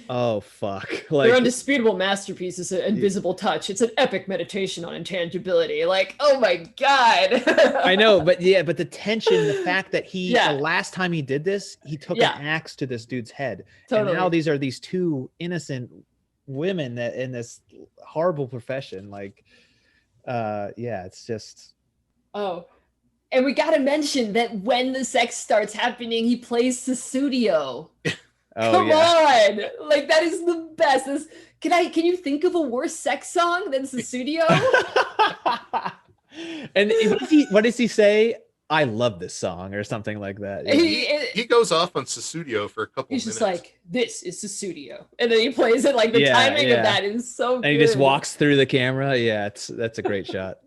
Oh, fuck. Like, their undisputable masterpiece is an invisible touch. It's an epic meditation on intangibility. Like, oh my God. I know, but the tension, the fact that the last time he did this, he took an axe to this dude's head. Totally. And now these are these two innocent women that in this horrible profession. Like, it's just. Oh. And we got to mention that when the sex starts happening, he plays Sussudio. Come on. Like, that is the best. Can you think of a worse sex song than Sussudio? And what does he say? I love this song or something like that. Yeah. He goes off on Sussudio for a couple minutes. He's just like, this is Sussudio. And then he plays it like the timing of that is so good. And he just walks through the camera. Yeah, that's a great shot.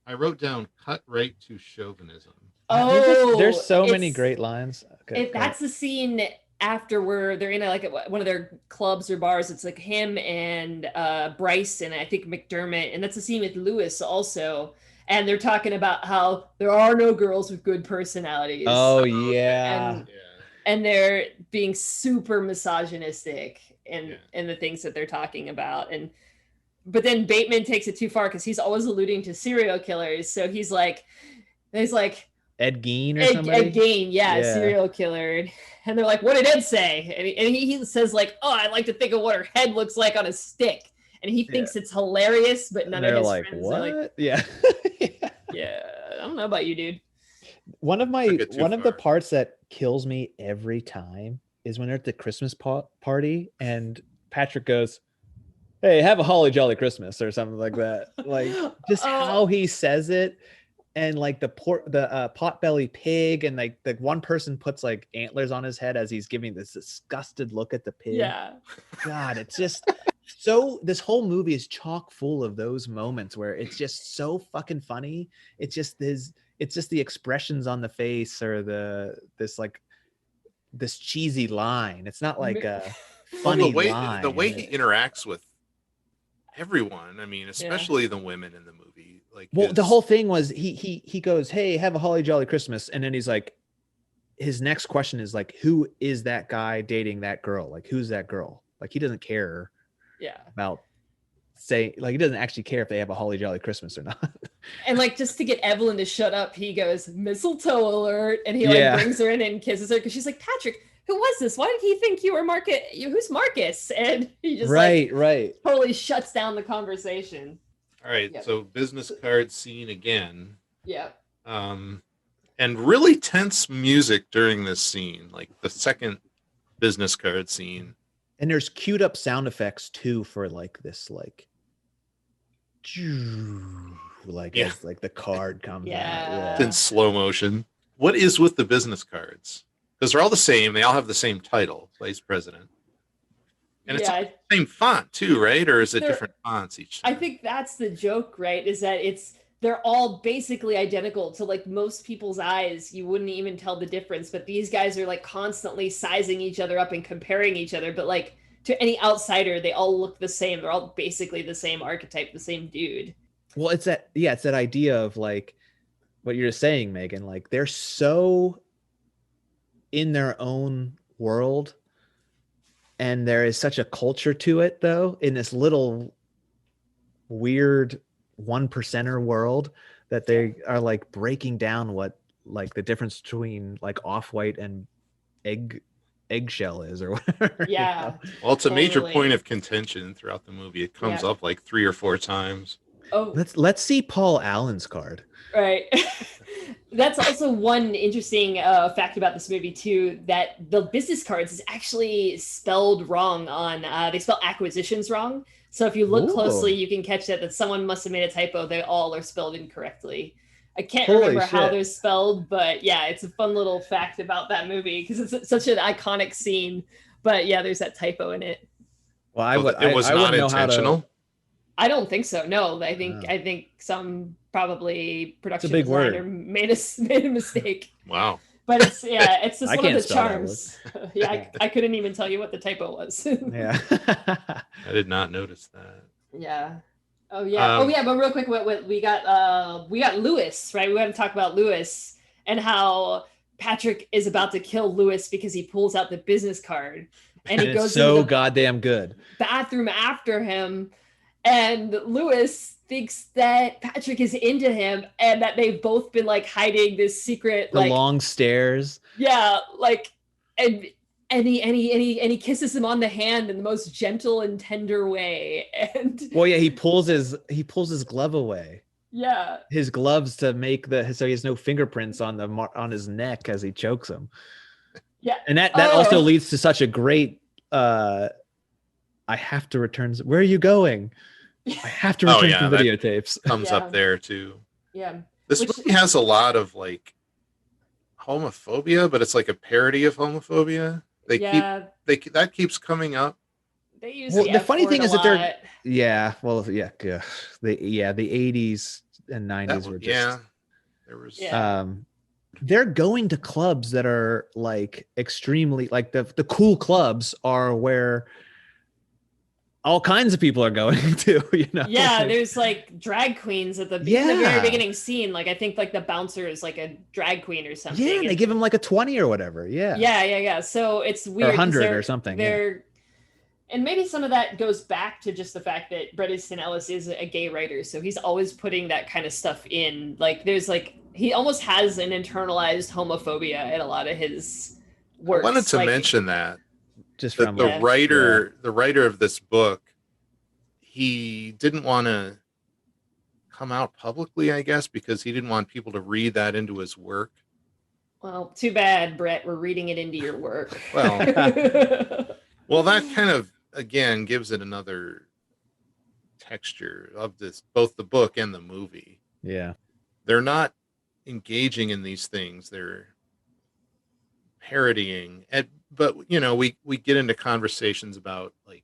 I wrote down cut right to chauvinism. Oh, there's so many great lines. Okay, that's the scene after where they're in one of their clubs or bars. It's like him and Bryce and I think McDermott. And that's the scene with Lewis also. And they're talking about how there are no girls with good personalities. Oh, yeah. And they're being super misogynistic in the things that they're talking about. But then Bateman takes it too far because he's always alluding to serial killers. So he's like Ed Gein or somebody? Ed Gein, serial killer. And they're like, what did Ed say? And he says like, oh, I like to think of what her head looks like on a stick. And he thinks it's hilarious, but none of his friends what? are like, yeah. I don't know about you, dude. One of the parts that kills me every time is when they're at the Christmas party and Patrick goes, hey, have a holly jolly Christmas or something like that. Like just how he says it. And like the potbelly pig and like the one person puts like antlers on his head as he's giving this disgusted look at the pig. Yeah. God, it's just so this whole movie is chock full of those moments where it's just so fucking funny. It's just the expressions on the face or this cheesy line. It's not like a funny line. The way he interacts with everyone, I mean, especially the women in the movie. Like, the whole thing was he goes, hey, have a holly jolly Christmas, and then he's like, his next question is like, who is that guy dating that girl? Like, who's that girl? Like, he doesn't care about he doesn't actually care if they have a holly jolly Christmas or not. And like, just to get Evelyn to shut up, he goes, mistletoe alert, and he brings her in and kisses her because she's like, Patrick, who was this? Why did he think you were Marcus? Who's Marcus? And he just totally shuts down the conversation. All right, so business card scene again. Yeah. And really tense music during this scene, like the second business card scene. And there's queued up sound effects too for like this, like Yeah. as like the card comes Yeah. out. In slow motion. What is with the business cards? Because they're all the same. They all have the same title, Vice President. And it's all the same font too, right? Or is it different fonts each time? I think that's the joke, right? Is that they're all basically identical to like most people's eyes. You wouldn't even tell the difference, but these guys are like constantly sizing each other up and comparing each other. But like to any outsider, they all look the same. They're all basically the same archetype, the same dude. Well, it's that idea of like what you're saying, Megan. Like they're so in their own world, and there is such a culture to it, though, in this little weird 1%er world, that they are like breaking down what like the difference between like off-white and eggshell is or whatever. Yeah. Well, it's a major point of contention throughout the movie. It comes up like 3 or 4 times. Oh, let's see Paul Allen's card. Right. That's also one interesting fact about this movie too, that the business cards is actually spelled wrong on, they spell acquisitions wrong. So if you look closely, you can catch that someone must have made a typo. They all are spelled incorrectly. I can't remember how they're spelled, but yeah, it's a fun little fact about that movie because it's such an iconic scene. But yeah, there's that typo in it. Well, it was not intentional. I don't think so. No, I think some probably production big designer made a mistake. Wow. But it's just one of the spell that charms. Yeah, I couldn't even tell you what the typo was. Yeah. I did not notice that. Yeah. Oh yeah. But real quick, what we got Lewis, right? We want to talk about Lewis and how Patrick is about to kill Lewis because he pulls out the business card and he goes so into the goddamn good bathroom after him. And Lewis thinks that Patrick is into him and that they've both been like hiding this secret, the long stairs. Yeah, like and he kisses him on the hand in the most gentle and tender way. And well, yeah, he pulls his glove away. Yeah, his gloves to make so he has no fingerprints on his neck as he chokes him. Yeah, and that also leads to such a great. I have to return. Where are you going? I have to return some videotapes. Comes up there too. Yeah. This movie has a lot of like homophobia, but it's like a parody of homophobia. That keeps coming up. They use the funny thing is that they're the 80s and 90s were just there was they're going to clubs that are like extremely like the cool clubs are where all kinds of people are going to, Yeah, there's like drag queens at the very beginning scene. Like I think like the bouncer is like a drag queen or something. Yeah, they give him like a 20 or whatever. Yeah. Yeah. So it's weird. Or 100 or something. And maybe some of that goes back to just the fact that Bret Easton Ellis is a gay writer. So he's always putting that kind of stuff in. Like there's like, he almost has an internalized homophobia in a lot of his works. I wanted to mention that. Just from the writer of this book, he didn't want to come out publicly, I guess, because he didn't want people to read that into his work. Well, too bad, Brett. We're reading it into your work. Well, that kind of again gives it another texture of this, both the book and the movie. Yeah, they're not engaging in these things; they're parodying. But we get into conversations about like,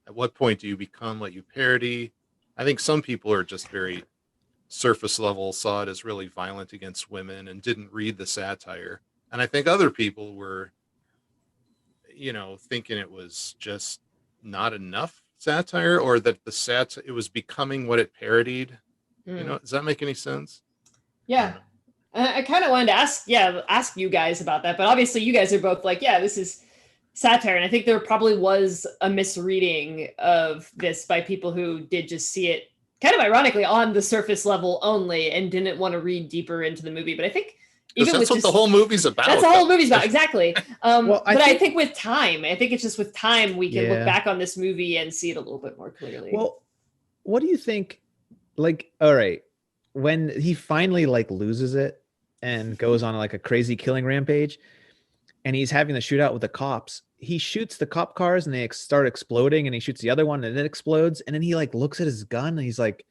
at what point do you become what you parody? I think some people are just very surface level, saw it as really violent against women and didn't read the satire. And I think other people were, thinking it was just not enough satire, or that it was becoming what it parodied. Does that make any sense? Yeah. I kind of wanted to ask you guys about that, but obviously you guys are both like, yeah, this is satire. And I think there probably was a misreading of this by people who did just see it kind of ironically on the surface level only and didn't want to read deeper into the movie. But I think even that's what the whole movie's about. That's the whole movie's about. Exactly. I think with time, it's just with time, we can look back on this movie and see it a little bit more clearly. Well, what do you think? Like, all right, when he finally like loses it and goes on like a crazy killing rampage, and he's having the shootout with the cops, he shoots the cop cars and they start exploding, and he shoots the other one and it explodes, and then he like looks at his gun and he's like,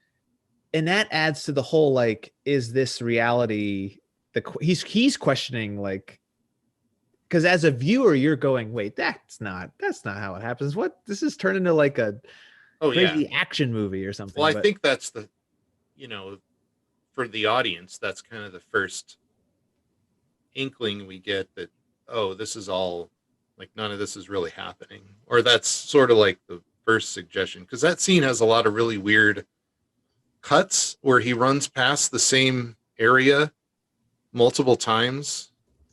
and that adds to the whole like, is this reality? He's questioning, like, because as a viewer you're going, wait, that's not how it happens. What, this is turned into like a crazy action movie or something. Well, I think that's the, for the audience, that's kind of the first inkling we get that, oh, this is all like, none of this is really happening. Or that's sort of like the first suggestion, because that scene has a lot of really weird cuts where he runs past the same area multiple times.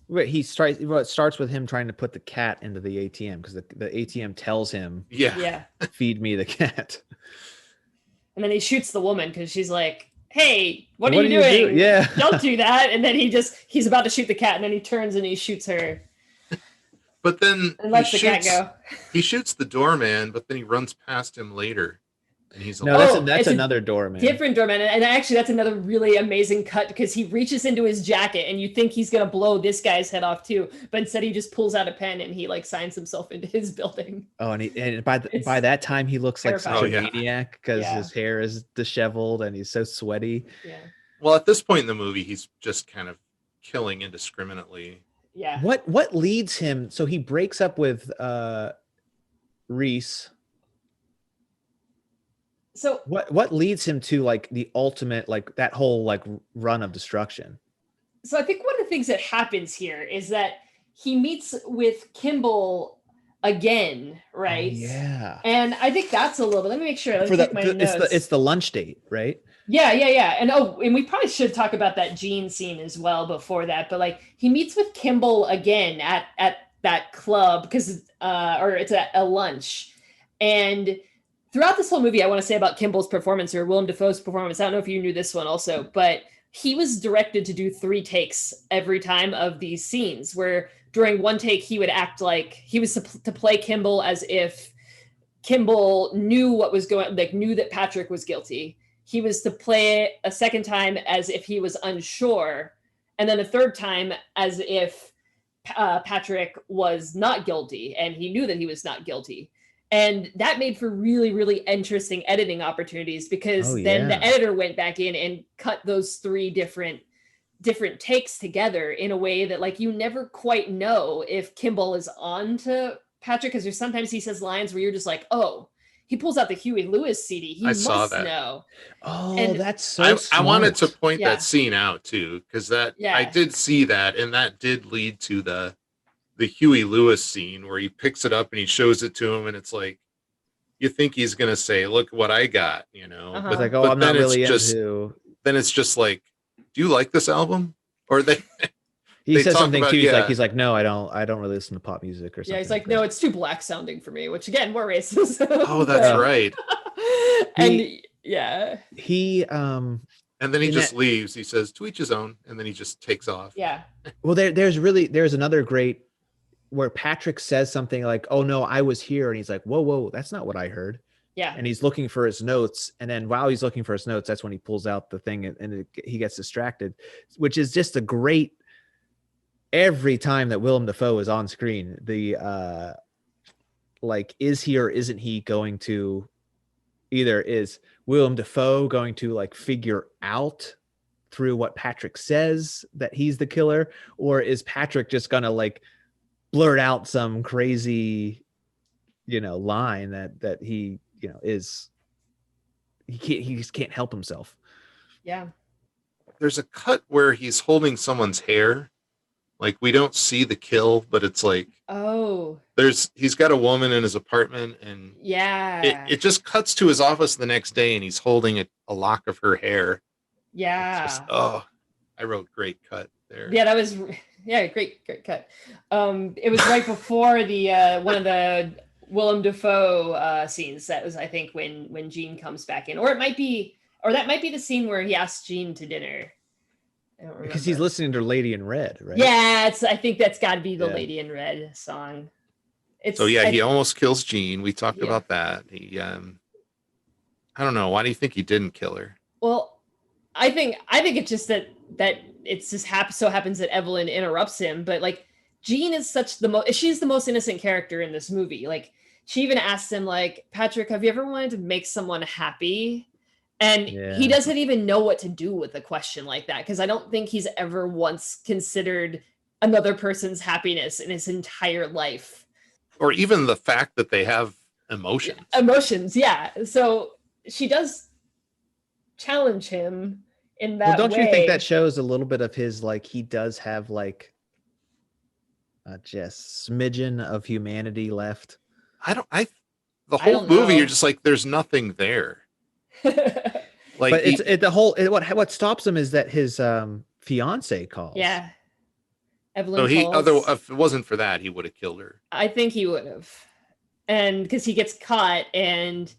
Right, it starts with him trying to put the cat into the ATM because the ATM tells him, Yeah. feed me the cat. And then he shoots the woman because she's like, hey, what are you doing? Yeah. Don't do that. And then he's about to shoot the cat, and then he turns and he shoots her. But then and lets the cat go. He shoots the doorman, but then he runs past him later. And he's that's another doorman. Different doorman. And actually that's another really amazing cut, because he reaches into his jacket and you think he's gonna blow this guy's head off too, but instead he just pulls out a pen and he like signs himself into his building. Oh, and by that time he looks terrifying. like such a maniac because his hair is disheveled and he's so sweaty. Yeah. Well, at this point in the movie, he's just kind of killing indiscriminately. Yeah. What leads him? So he breaks up with Reese. So what leads him to like the ultimate, like that whole like run of destruction? So I think one of the things that happens here is that he meets with Kimball again, right? Oh, yeah. And I think that's a little bit. Let me make sure. Let me take my notes. It's the lunch date, right? Yeah. And we probably should talk about that Gene scene as well before that. But like he meets with Kimball again at that club because or it's a lunch. And throughout this whole movie, I want to say about Kimball's performance, or Willem Dafoe's performance, I don't know if you knew this one also, but he was directed to do 3 takes every time of these scenes, where during one take, he would act like he was to play Kimball as if Kimball knew what was going, like knew that Patrick was guilty. He was to play it a second time as if he was unsure. And then a third time as if Patrick was not guilty and he knew that he was not guilty. And that made for really, really interesting editing opportunities, because then the editor went back in and cut those 3 different takes together in a way that like you never quite know if Kimball is on to Patrick, because there's sometimes he says lines where you're just like, oh, he pulls out the Huey Lewis CD. He must know. Oh, and that's so I wanted to point that scene out too, because I did see that, and that did lead to the Huey Lewis scene where he picks it up and he shows it to him, and it's like, you think he's gonna say, look what I got, Uh-huh. It's like, oh, I'm not really into. Then it's just like, do you like this album? Or he says something about, too. He's like, no, I don't really listen to pop music or something. Yeah, he's like, no, it's too black sounding for me, which again, more racist. Oh, that's right. He and then he just leaves. He says, to each his own, and then he just takes off. Yeah. Well, there's another great where Patrick says something like, oh no, I was here, and he's like, whoa, that's not what I heard. Yeah. And he's looking for his notes, and then while he's looking for his notes, that's when he pulls out the thing and he gets distracted, which is just a great. Every time that Willem Dafoe is on screen, the like, is he or isn't he going to, either is Willem Dafoe going to like figure out through what Patrick says that he's the killer, or is Patrick just gonna like blurt out some crazy, line that he, is, he just can't help himself. Yeah. There's a cut where he's holding someone's hair. Like, we don't see the kill, but it's like, he's got a woman in his apartment, and it just cuts to his office the next day, and he's holding a lock of her hair. Yeah. Just, I wrote great cut there. Yeah, that was great cut. It was right before the one of the Willem Dafoe scenes. That was, I think, when Gene comes back in, or that might be the scene where he asks Gene to dinner. Because he's listening to Lady in Red, right? Yeah, I think that's got to be the Lady in Red song. He almost kills Jean. We talked about that. He, I don't know. Why do you think he didn't kill her? Well, I think it's just that it's just so happens that Evelyn interrupts him, but like Jean is she's the most innocent character in this movie. Like she even asks him like, Patrick, have you ever wanted to make someone happy? And he doesn't even know what to do with a question like that, because I don't think he's ever once considered another person's happiness in his entire life. Or even the fact that they have emotions. Emotions, yeah. So she does challenge him in that Well, don't way. you think that shows a little bit of his, like, he does have like just smidgen of humanity left? The whole movie, you're just like, there's nothing there. Like, but what stops him is that his fiance calls. Yeah. Evelyn so calls. if it wasn't for that, he would have killed her. I think he would have. And because he gets caught, and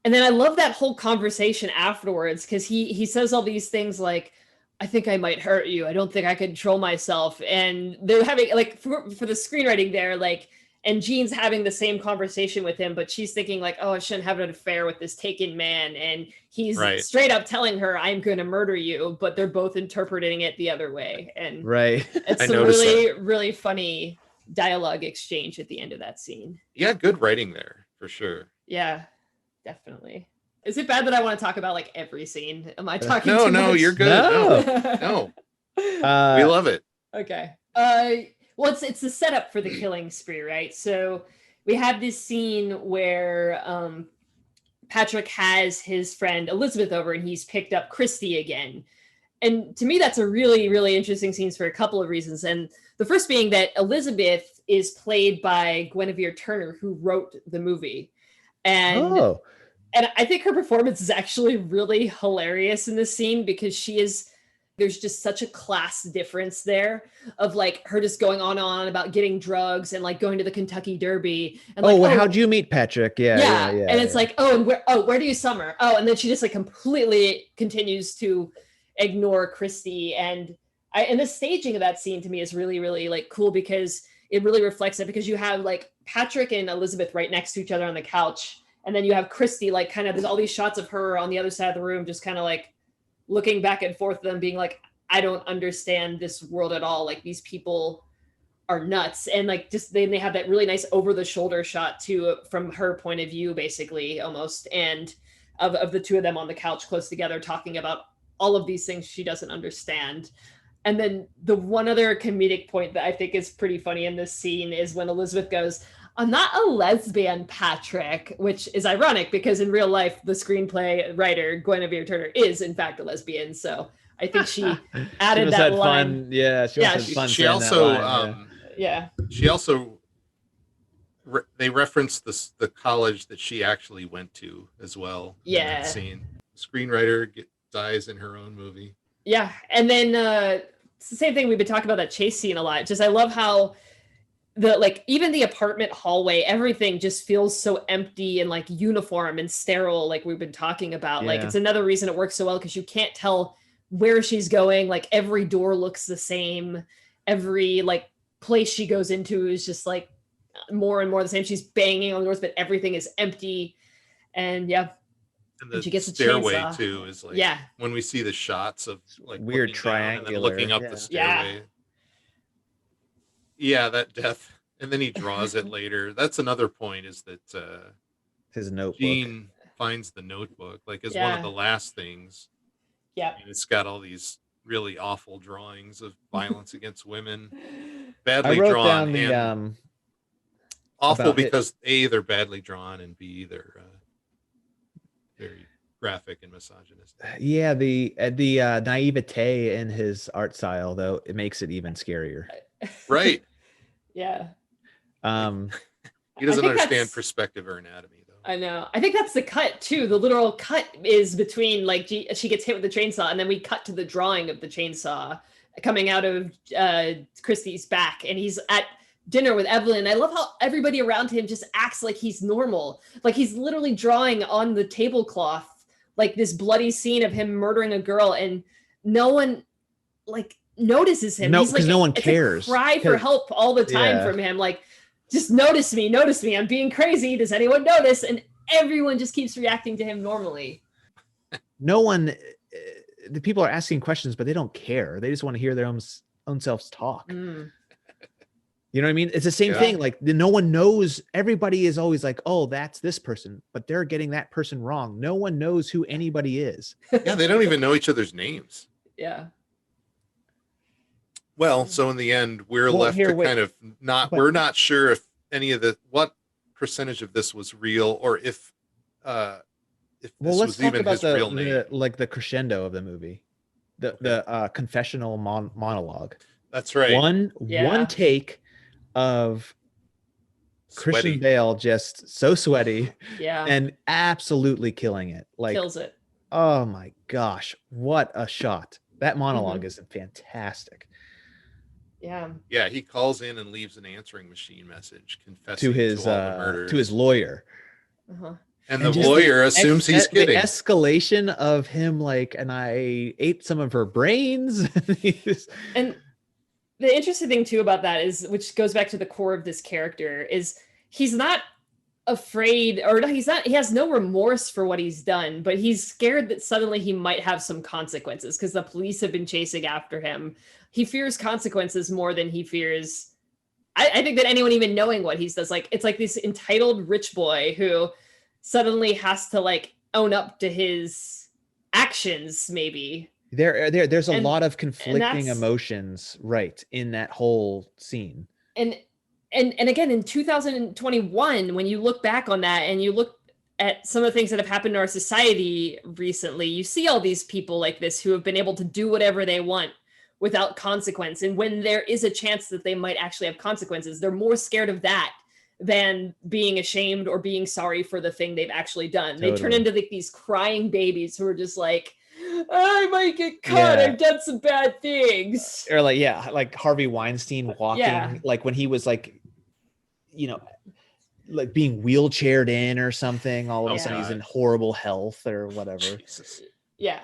then I love that whole conversation afterwards, because he says all these things like, I think I might hurt you. I don't think I control myself. And they're having like for the screenwriting there, like, and Jean's having the same conversation with him, but she's thinking like, oh, I shouldn't have an affair with this taken man. And he's straight up telling her, I'm going to murder you, but they're both interpreting it the other way. And it's a really, really funny dialogue exchange at the end of that scene. Yeah, good writing there for sure. Yeah, definitely. Is it bad that I want to talk about like every scene? Am I talking No, too much? You're good. No. We love it. Okay. Well, it's the setup for the killing spree, right? So we have this scene where Patrick has his friend Elizabeth over, and he's picked up Christy again. And to me, that's a really, really interesting scene for a couple of reasons. And the first being that Elizabeth is played by Guinevere Turner, who wrote the movie. And I think her performance is actually really hilarious in this scene, because there's just such a class difference there of like her just going on about getting drugs and like going to the Kentucky Derby. And how'd you meet Patrick? Yeah. And it's like, where do you summer? Oh, and then she just like completely continues to ignore Christy. And the staging of that scene to me is really, really like cool, because it really reflects it, because you have like Patrick and Elizabeth right next to each other on the couch. And then you have Christy, like kind of, there's all these shots of her on the other side of the room, just kind of like looking back and forth, them being like, I don't understand this world at all. Like these people are nuts. And like, just then they have that really nice over the shoulder shot too, from her point of view, basically almost. And of the two of them on the couch close together, talking about all of these things she doesn't understand. And then the one other comedic point that I think is pretty funny in this scene is when Elizabeth goes, I'm not a lesbian, Patrick, which is ironic because in real life, the screenplay writer, Guinevere Turner, is in fact a lesbian. So I think she added she that had line. Fun. Yeah, she also they referenced the college that she actually went to as well. Yeah. In that scene. Screenwriter dies in her own movie. Yeah. And then it's the same thing. We've been talking about that chase scene a lot. Just I love how even the apartment hallway, everything just feels so empty and like uniform and sterile, like we've been talking about. Like it's another reason it works so well, because you can't tell where she's going. Like every door looks the same. Every like place she goes into is just like more and more the same. She's banging on doors, but everything is empty. And and the she gets a stairway chainsaw. Too is like when we see the shots of like weird triangular and then looking up the stairway. Yeah, that death. And then he draws it later. That's another point, is that his notebook. Jean finds the notebook, like as one of the last things. Yeah. And it's got all these really awful drawings of violence against women. Badly drawn. And awful because A, they're badly drawn, and B, they're very graphic and misogynistic. Yeah, the naivete in his art style, though, it makes it even scarier. Right. Yeah. He doesn't understand perspective or anatomy, though. I know. I think that's the cut too. The literal cut is between like she gets hit with the chainsaw, and then we cut to the drawing of the chainsaw coming out of Christy's back, and he's at dinner with Evelyn. I love how everybody around him just acts like he's normal. Like he's literally drawing on the tablecloth like this bloody scene of him murdering a girl, and no one like notices him. No, he's like, no one cares. It's a cry for help all the time from him. Like, just notice me. I'm being crazy. Does anyone notice? And everyone just keeps reacting to him normally. No one, the people are asking questions, but they don't care. They just want to hear their own selves talk. Mm. You know what I mean? It's the same thing. Like no one knows. Everybody is always like, oh, that's this person, but they're getting that person wrong. No one knows who anybody is. Yeah, they don't even know each other's names. Yeah. Well, so in the end, we're Well, left here, to wait. kind of not. But- We're not sure if any of what percentage of this was real, or if this Well, let's was talk even about his real name. the crescendo of the movie, the confessional monologue. That's right. One take of Christian Sweaty. Bale just so sweaty Yeah. and absolutely killing it. Like, Kills it. oh my gosh, what a shot! That monologue Mhm. is fantastic. Yeah. Yeah, he calls in and leaves an answering machine message confessing To his all the murders. to his lawyer. Uh-huh. and and the just lawyer assumes he's The kidding. escalation of him, like, and I ate some of her brains. And the interesting thing too about that is, which goes back to the core of this character, is he's not afraid, or he has no remorse for what he's done, but he's scared that suddenly he might have some consequences because the police have been chasing after him. He fears consequences more than he fears, I think, that anyone even knowing what he does. Like, it's like this entitled rich boy who suddenly has to like own up to his actions, maybe. There's a And- lot of conflicting that's- emotions, right, in that whole scene. And again, in 2021, when you look back on that and you look at some of the things that have happened in our society recently, you see all these people like this who have been able to do whatever they want without consequence. And when there is a chance that they might actually have consequences, they're more scared of that than being ashamed or being sorry for the thing they've actually done. They turn Totally. into like these crying babies who are just like, I might get caught. Yeah. I've done some bad things. Or like, yeah, like Harvey Weinstein walking, Yeah. like when he was like, you know, like being wheelchaired in or something. All of a Oh, sudden he's God. in horrible health or whatever. Jesus. Yeah.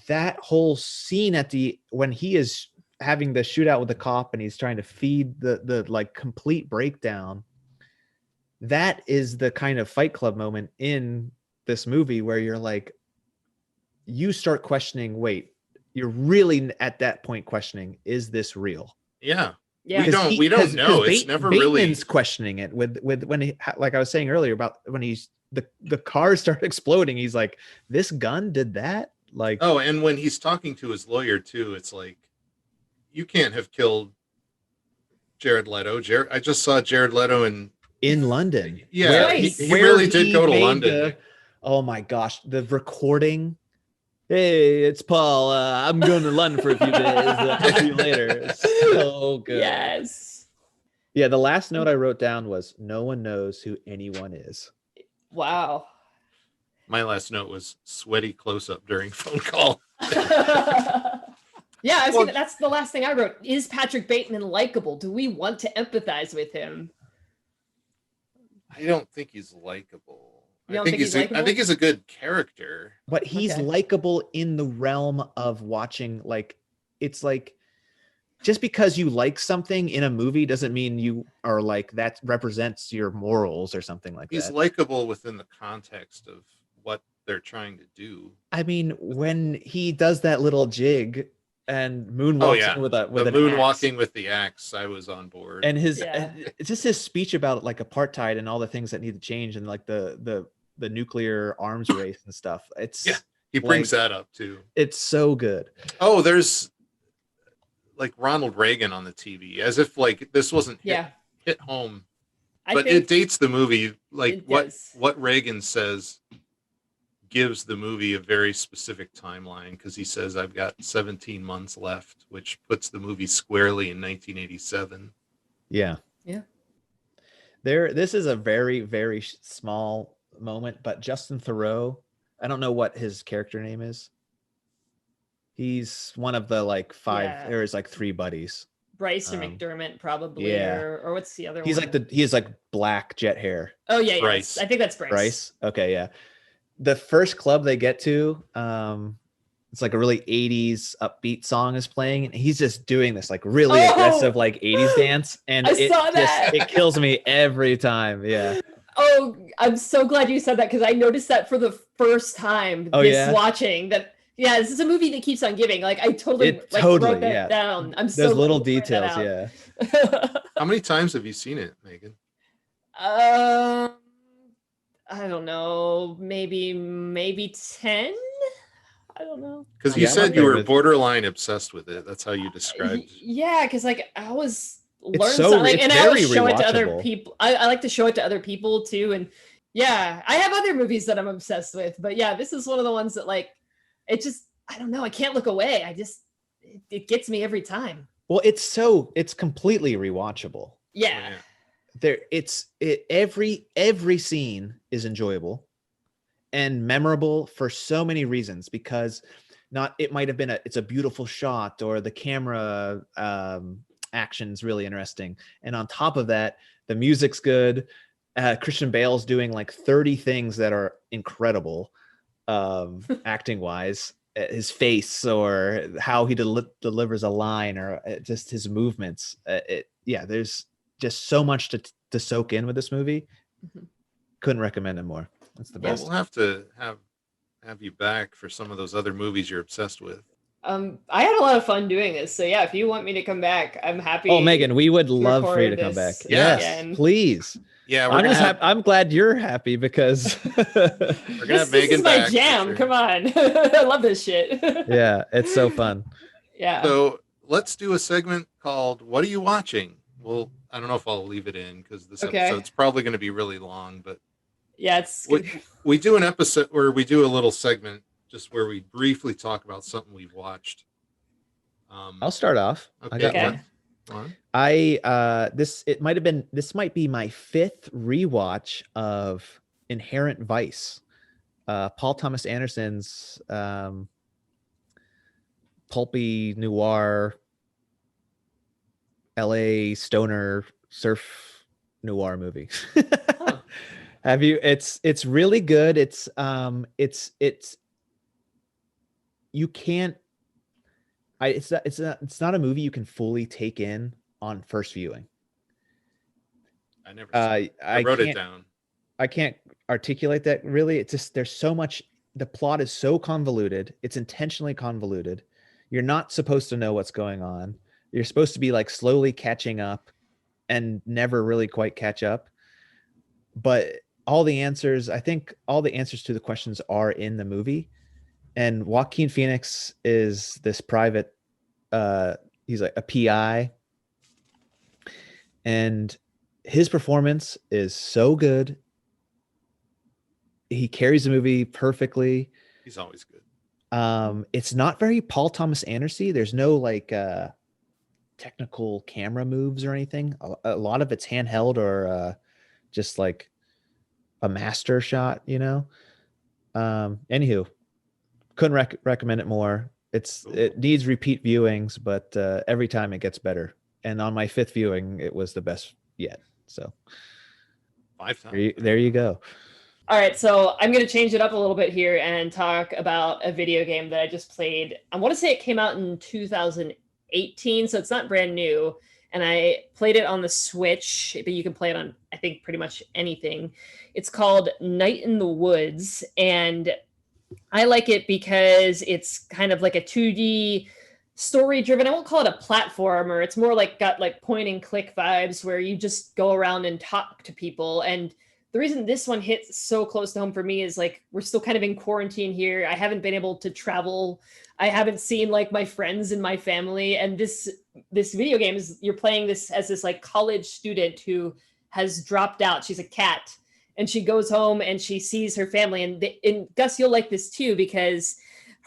That whole scene when he is having the shootout with the cop and he's trying to feed the like complete breakdown, that is the kind of Fight Club moment in this movie where you're like, you start questioning, wait, you're really at that point questioning, is this real? Yeah. Yeah. We don't know. It's never really. Bateman's questioning it with when he, like I was saying earlier about when the cars start exploding, he's like, this gun did that? Like, Oh, and when he's talking to his lawyer too, it's like, you can't have killed Jared Leto. I just saw Jared Leto in London. Yeah, Where- he really did go to made London. oh my gosh, the recording. Hey, it's Paul. I'm going to London for a few days. I'll see you later. It's so good. Yes. Yeah, the last note I wrote down was, no one knows who anyone is. Wow. My last note was sweaty close up during phone call. Yeah, I was Well- gonna, that's the last thing I wrote. Is Patrick Bateman likable? Do we want to empathize with him? I don't think he's likable. You don't think he's I likable? think he's a good character. But he's Okay. likable in the realm of watching, like, it's like, just because you like something in a movie doesn't mean you are like, that represents your morals or something like He's that. likable within the context of what they're trying to do. I mean, when he does that little jig and moonwalks Oh, yeah. with an axe, Moonwalking with the axe, I was on board. and his Yeah. it's just his speech about like apartheid and all the things that need to change and like the nuclear arms race and stuff. It's Yeah. He brings that up too. it's so good. Oh, there's like Ronald Reagan on the TV, as if like this wasn't hit home. I But think it dates the movie. Like it what does. Reagan says gives the movie a very specific timeline, because he says I've got 17 months left, which puts the movie squarely in 1987. Yeah. Yeah. This is a very, very small moment, but Justin Theroux, I don't know what his character name is. He's one of the like five, Yeah. there's like three buddies. Bryce or McDermott probably, yeah. or what's the other He's one? like he has like black jet hair. Oh yeah, Bryce. I think that's Bryce. Bryce. Okay, yeah. The first club they get to, it's like a really 80s upbeat song is playing, and he's just doing this like really Oh! aggressive like 80s dance, and I it saw that. it kills me every time. Yeah. Oh, I'm so glad you said that because I noticed that for the first time Oh, this yeah? watching that Yeah, this is a movie that keeps on giving. Like I totally wrote that down. I'm Those so little glad to write details, that out. How many times have you seen it, Megan? I don't know, maybe 10. I don't know. Because you Yeah, I'm said up you there were with- borderline obsessed with it. That's how you described. Yeah, because like I always It's learn so- something, it's and I always very show it to other rewatchable. people. I like to show it to other people too, and yeah, I have other movies that I'm obsessed with, but yeah, this is one of the ones that like it just I don't know. I can't look away. It gets me every time. Well, it's completely rewatchable. Yeah. Every scene is enjoyable and memorable for so many reasons, because it might have been it's a beautiful shot, or the camera action's really interesting, and on top of that the music's good. Christian Bale's doing like 30 things that are incredible acting wise, his face or how he delivers a line, or just his movements. There's just so much to soak in with this movie. Couldn't recommend it more. That's the best. We'll have to have you back for some of those other movies you're obsessed with. I had a lot of fun doing this, so yeah, if you want me to come back, I'm happy. Oh, Megan, we would love for you to come back. Yes, again. please. Yeah, I'm glad you're happy, because we're gonna have Megan this is my back for jam. sure. Come on. I love this shit. Yeah, it's so fun. Yeah. So let's do a segment called "What Are You Watching?" Well, I don't know if I'll leave it in because this episode's probably going to be really long, but yeah, it's we do an episode where we do a little segment just where we briefly talk about something we've watched. I'll start off. Okay. I got one. This might be my 5th rewatch of Inherent Vice, Paul Thomas Anderson's pulpy noir LA stoner surf noir movie. Have you? It's really good. It's you can't. It's not a movie you can fully take in on first viewing. I never. I wrote it down. I can't articulate that really. It's just there's so much. The plot is so convoluted. It's intentionally convoluted. You're not supposed to know what's going on. You're supposed to be like slowly catching up, and never really quite catch up. But I think all the answers to the questions are in the movie. And Joaquin Phoenix is this private, he's like a PI. And his performance is so good. He carries the movie perfectly. He's always good. It's not very Paul Thomas Anderson. There's no like technical camera moves or anything. A lot of it's handheld or just like a master shot, you know. Anywho, couldn't recommend it more. It needs repeat viewings, but every time it gets better. And on my 5th viewing, it was the best yet. So 5 times. there you go. All right, so I'm going to change it up a little bit here and talk about a video game that I just played. I want to say it came out in 2018, so it's not brand new. And I played it on the Switch, but you can play it on, I think, pretty much anything. It's called Night in the Woods, and I like it because it's kind of like a 2D story-driven. I won't call it a platformer. It's more like got like point-and-click vibes where you just go around and talk to people. And the reason this one hits so close to home for me is like we're still kind of in quarantine here. I haven't been able to travel. I haven't seen like my friends and my family. And this video game is you're playing this as this like college student who has dropped out. She's a cat, and she goes home and she sees her family. And Gus, you'll like this too, because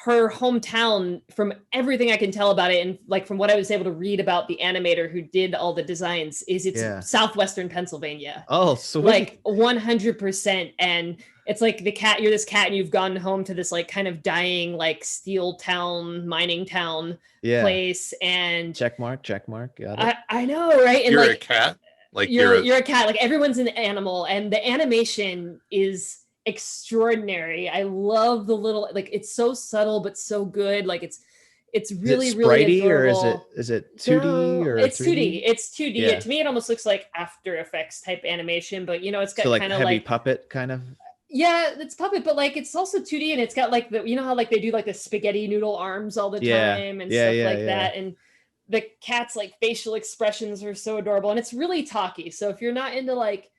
her hometown, from everything I can tell about it, and like from what I was able to read about the animator who did all the designs, is it's southwestern Pennsylvania. Oh, so like 100%. And it's like you're this cat, and you've gone home to this like kind of dying like steel town, mining town place. And check mark. Got it. I know, right? And you're like, a cat. Like you're a cat. Like everyone's an animal, and the animation is extraordinary. I love the little, like, it's so subtle but so good. Like it's really is it really spritey, or adorable. is it 2D or it's 3D? 2D. It's 2D. Yeah. To me, it almost looks like After Effects type animation, but you know, it's got So like kind of heavy like puppet kind of. Yeah, it's puppet, but like it's also 2D, and it's got like the, you know how like they do like the spaghetti noodle arms all the time and stuff like that, and the cat's like facial expressions are so adorable, and it's really talky. So if you're not into like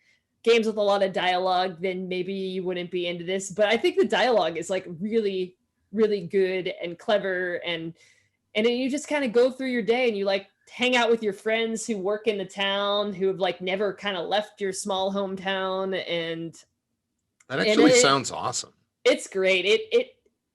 games with a lot of dialogue, then maybe you wouldn't be into this. But I think the dialogue is like really, really good and clever, and then you just kind of go through your day and you like hang out with your friends who work in the town, who have like never kind of left your small hometown, and That actually sounds awesome. it's great.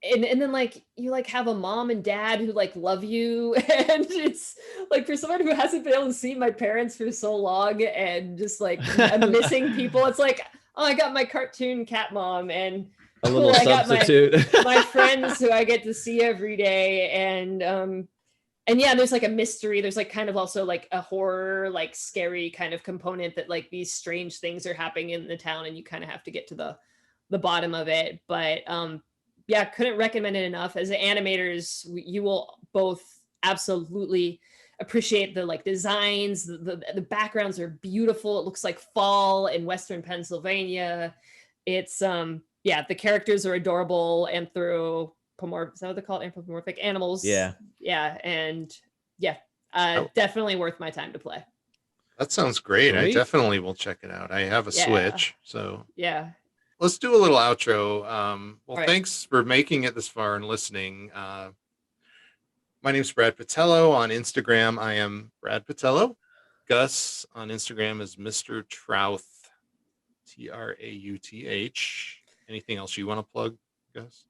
And then like you like have a mom and dad who like love you, and it's like for someone who hasn't been able to see my parents for so long and just like I'm missing people, it's like, oh, I got my cartoon cat mom, and a little substitute. I got my friends who I get to see every day, and yeah, there's like a mystery. There's like kind of also like a horror, like scary kind of component that like these strange things are happening in the town, and you kind of have to get to the bottom of it. But yeah, couldn't recommend it enough. As animators, you will both absolutely appreciate the like designs. The backgrounds are beautiful. It looks like fall in Western Pennsylvania. It's yeah, the characters are adorable. Is that what they're called? Anthropomorphic animals. Yeah. And yeah, definitely worth my time to play. That sounds great. I Sweet. Definitely will check it out. I have a Switch, so yeah. Let's do a little outro. Well, right. Thanks for making it this far and listening. My name's Brad Patello. On Instagram, I am Brad Patello. Gus on Instagram is Mr. Trouth, Trauth. Anything else you want to plug, Gus?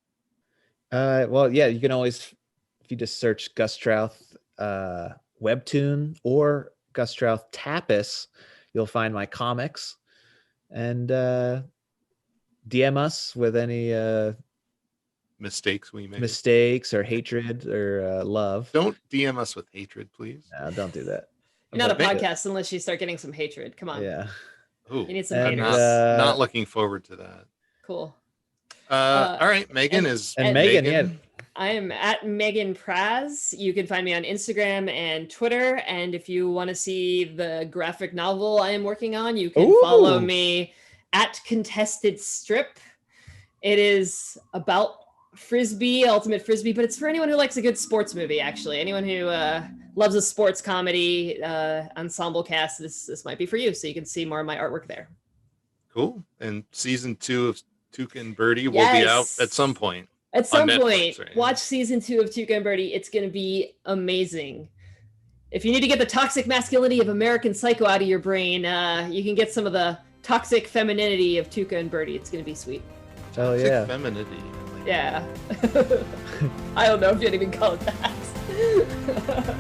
Well, yeah, you can always, if you just search Gus Trouth webtoon or Gus Trouth Tapas, you'll find my comics, and DM us with any Mistakes we made. mistakes or hatred or love. Don't DM us with hatred, please. No, don't do that. You're not a But- podcast unless you start getting some hatred. Come on. Yeah. Ooh, You need some I'm haters. not looking forward to that. Cool. All right, Megan and Megan, yeah. I am at Megan Praz. You can find me on Instagram and Twitter. And if you want to see the graphic novel I am working on, you can follow me at Contested Strip. It is about Frisbee, Ultimate Frisbee, but it's for anyone who likes a good sports movie, actually. Anyone who loves a sports comedy ensemble cast, this might be for you. So you can see more of my artwork there. Cool. And season 2 of Tuca and Birdie will be out at some point. At some Netflix, point, right? watch season 2 of Tuca and Birdie. It's going to be amazing. If you need to get the toxic masculinity of American Psycho out of your brain, you can get some of the toxic femininity of Tuca and Birdie. It's going to be sweet. Oh, yeah. Femininity. Yeah. I don't know if you'd even call it that.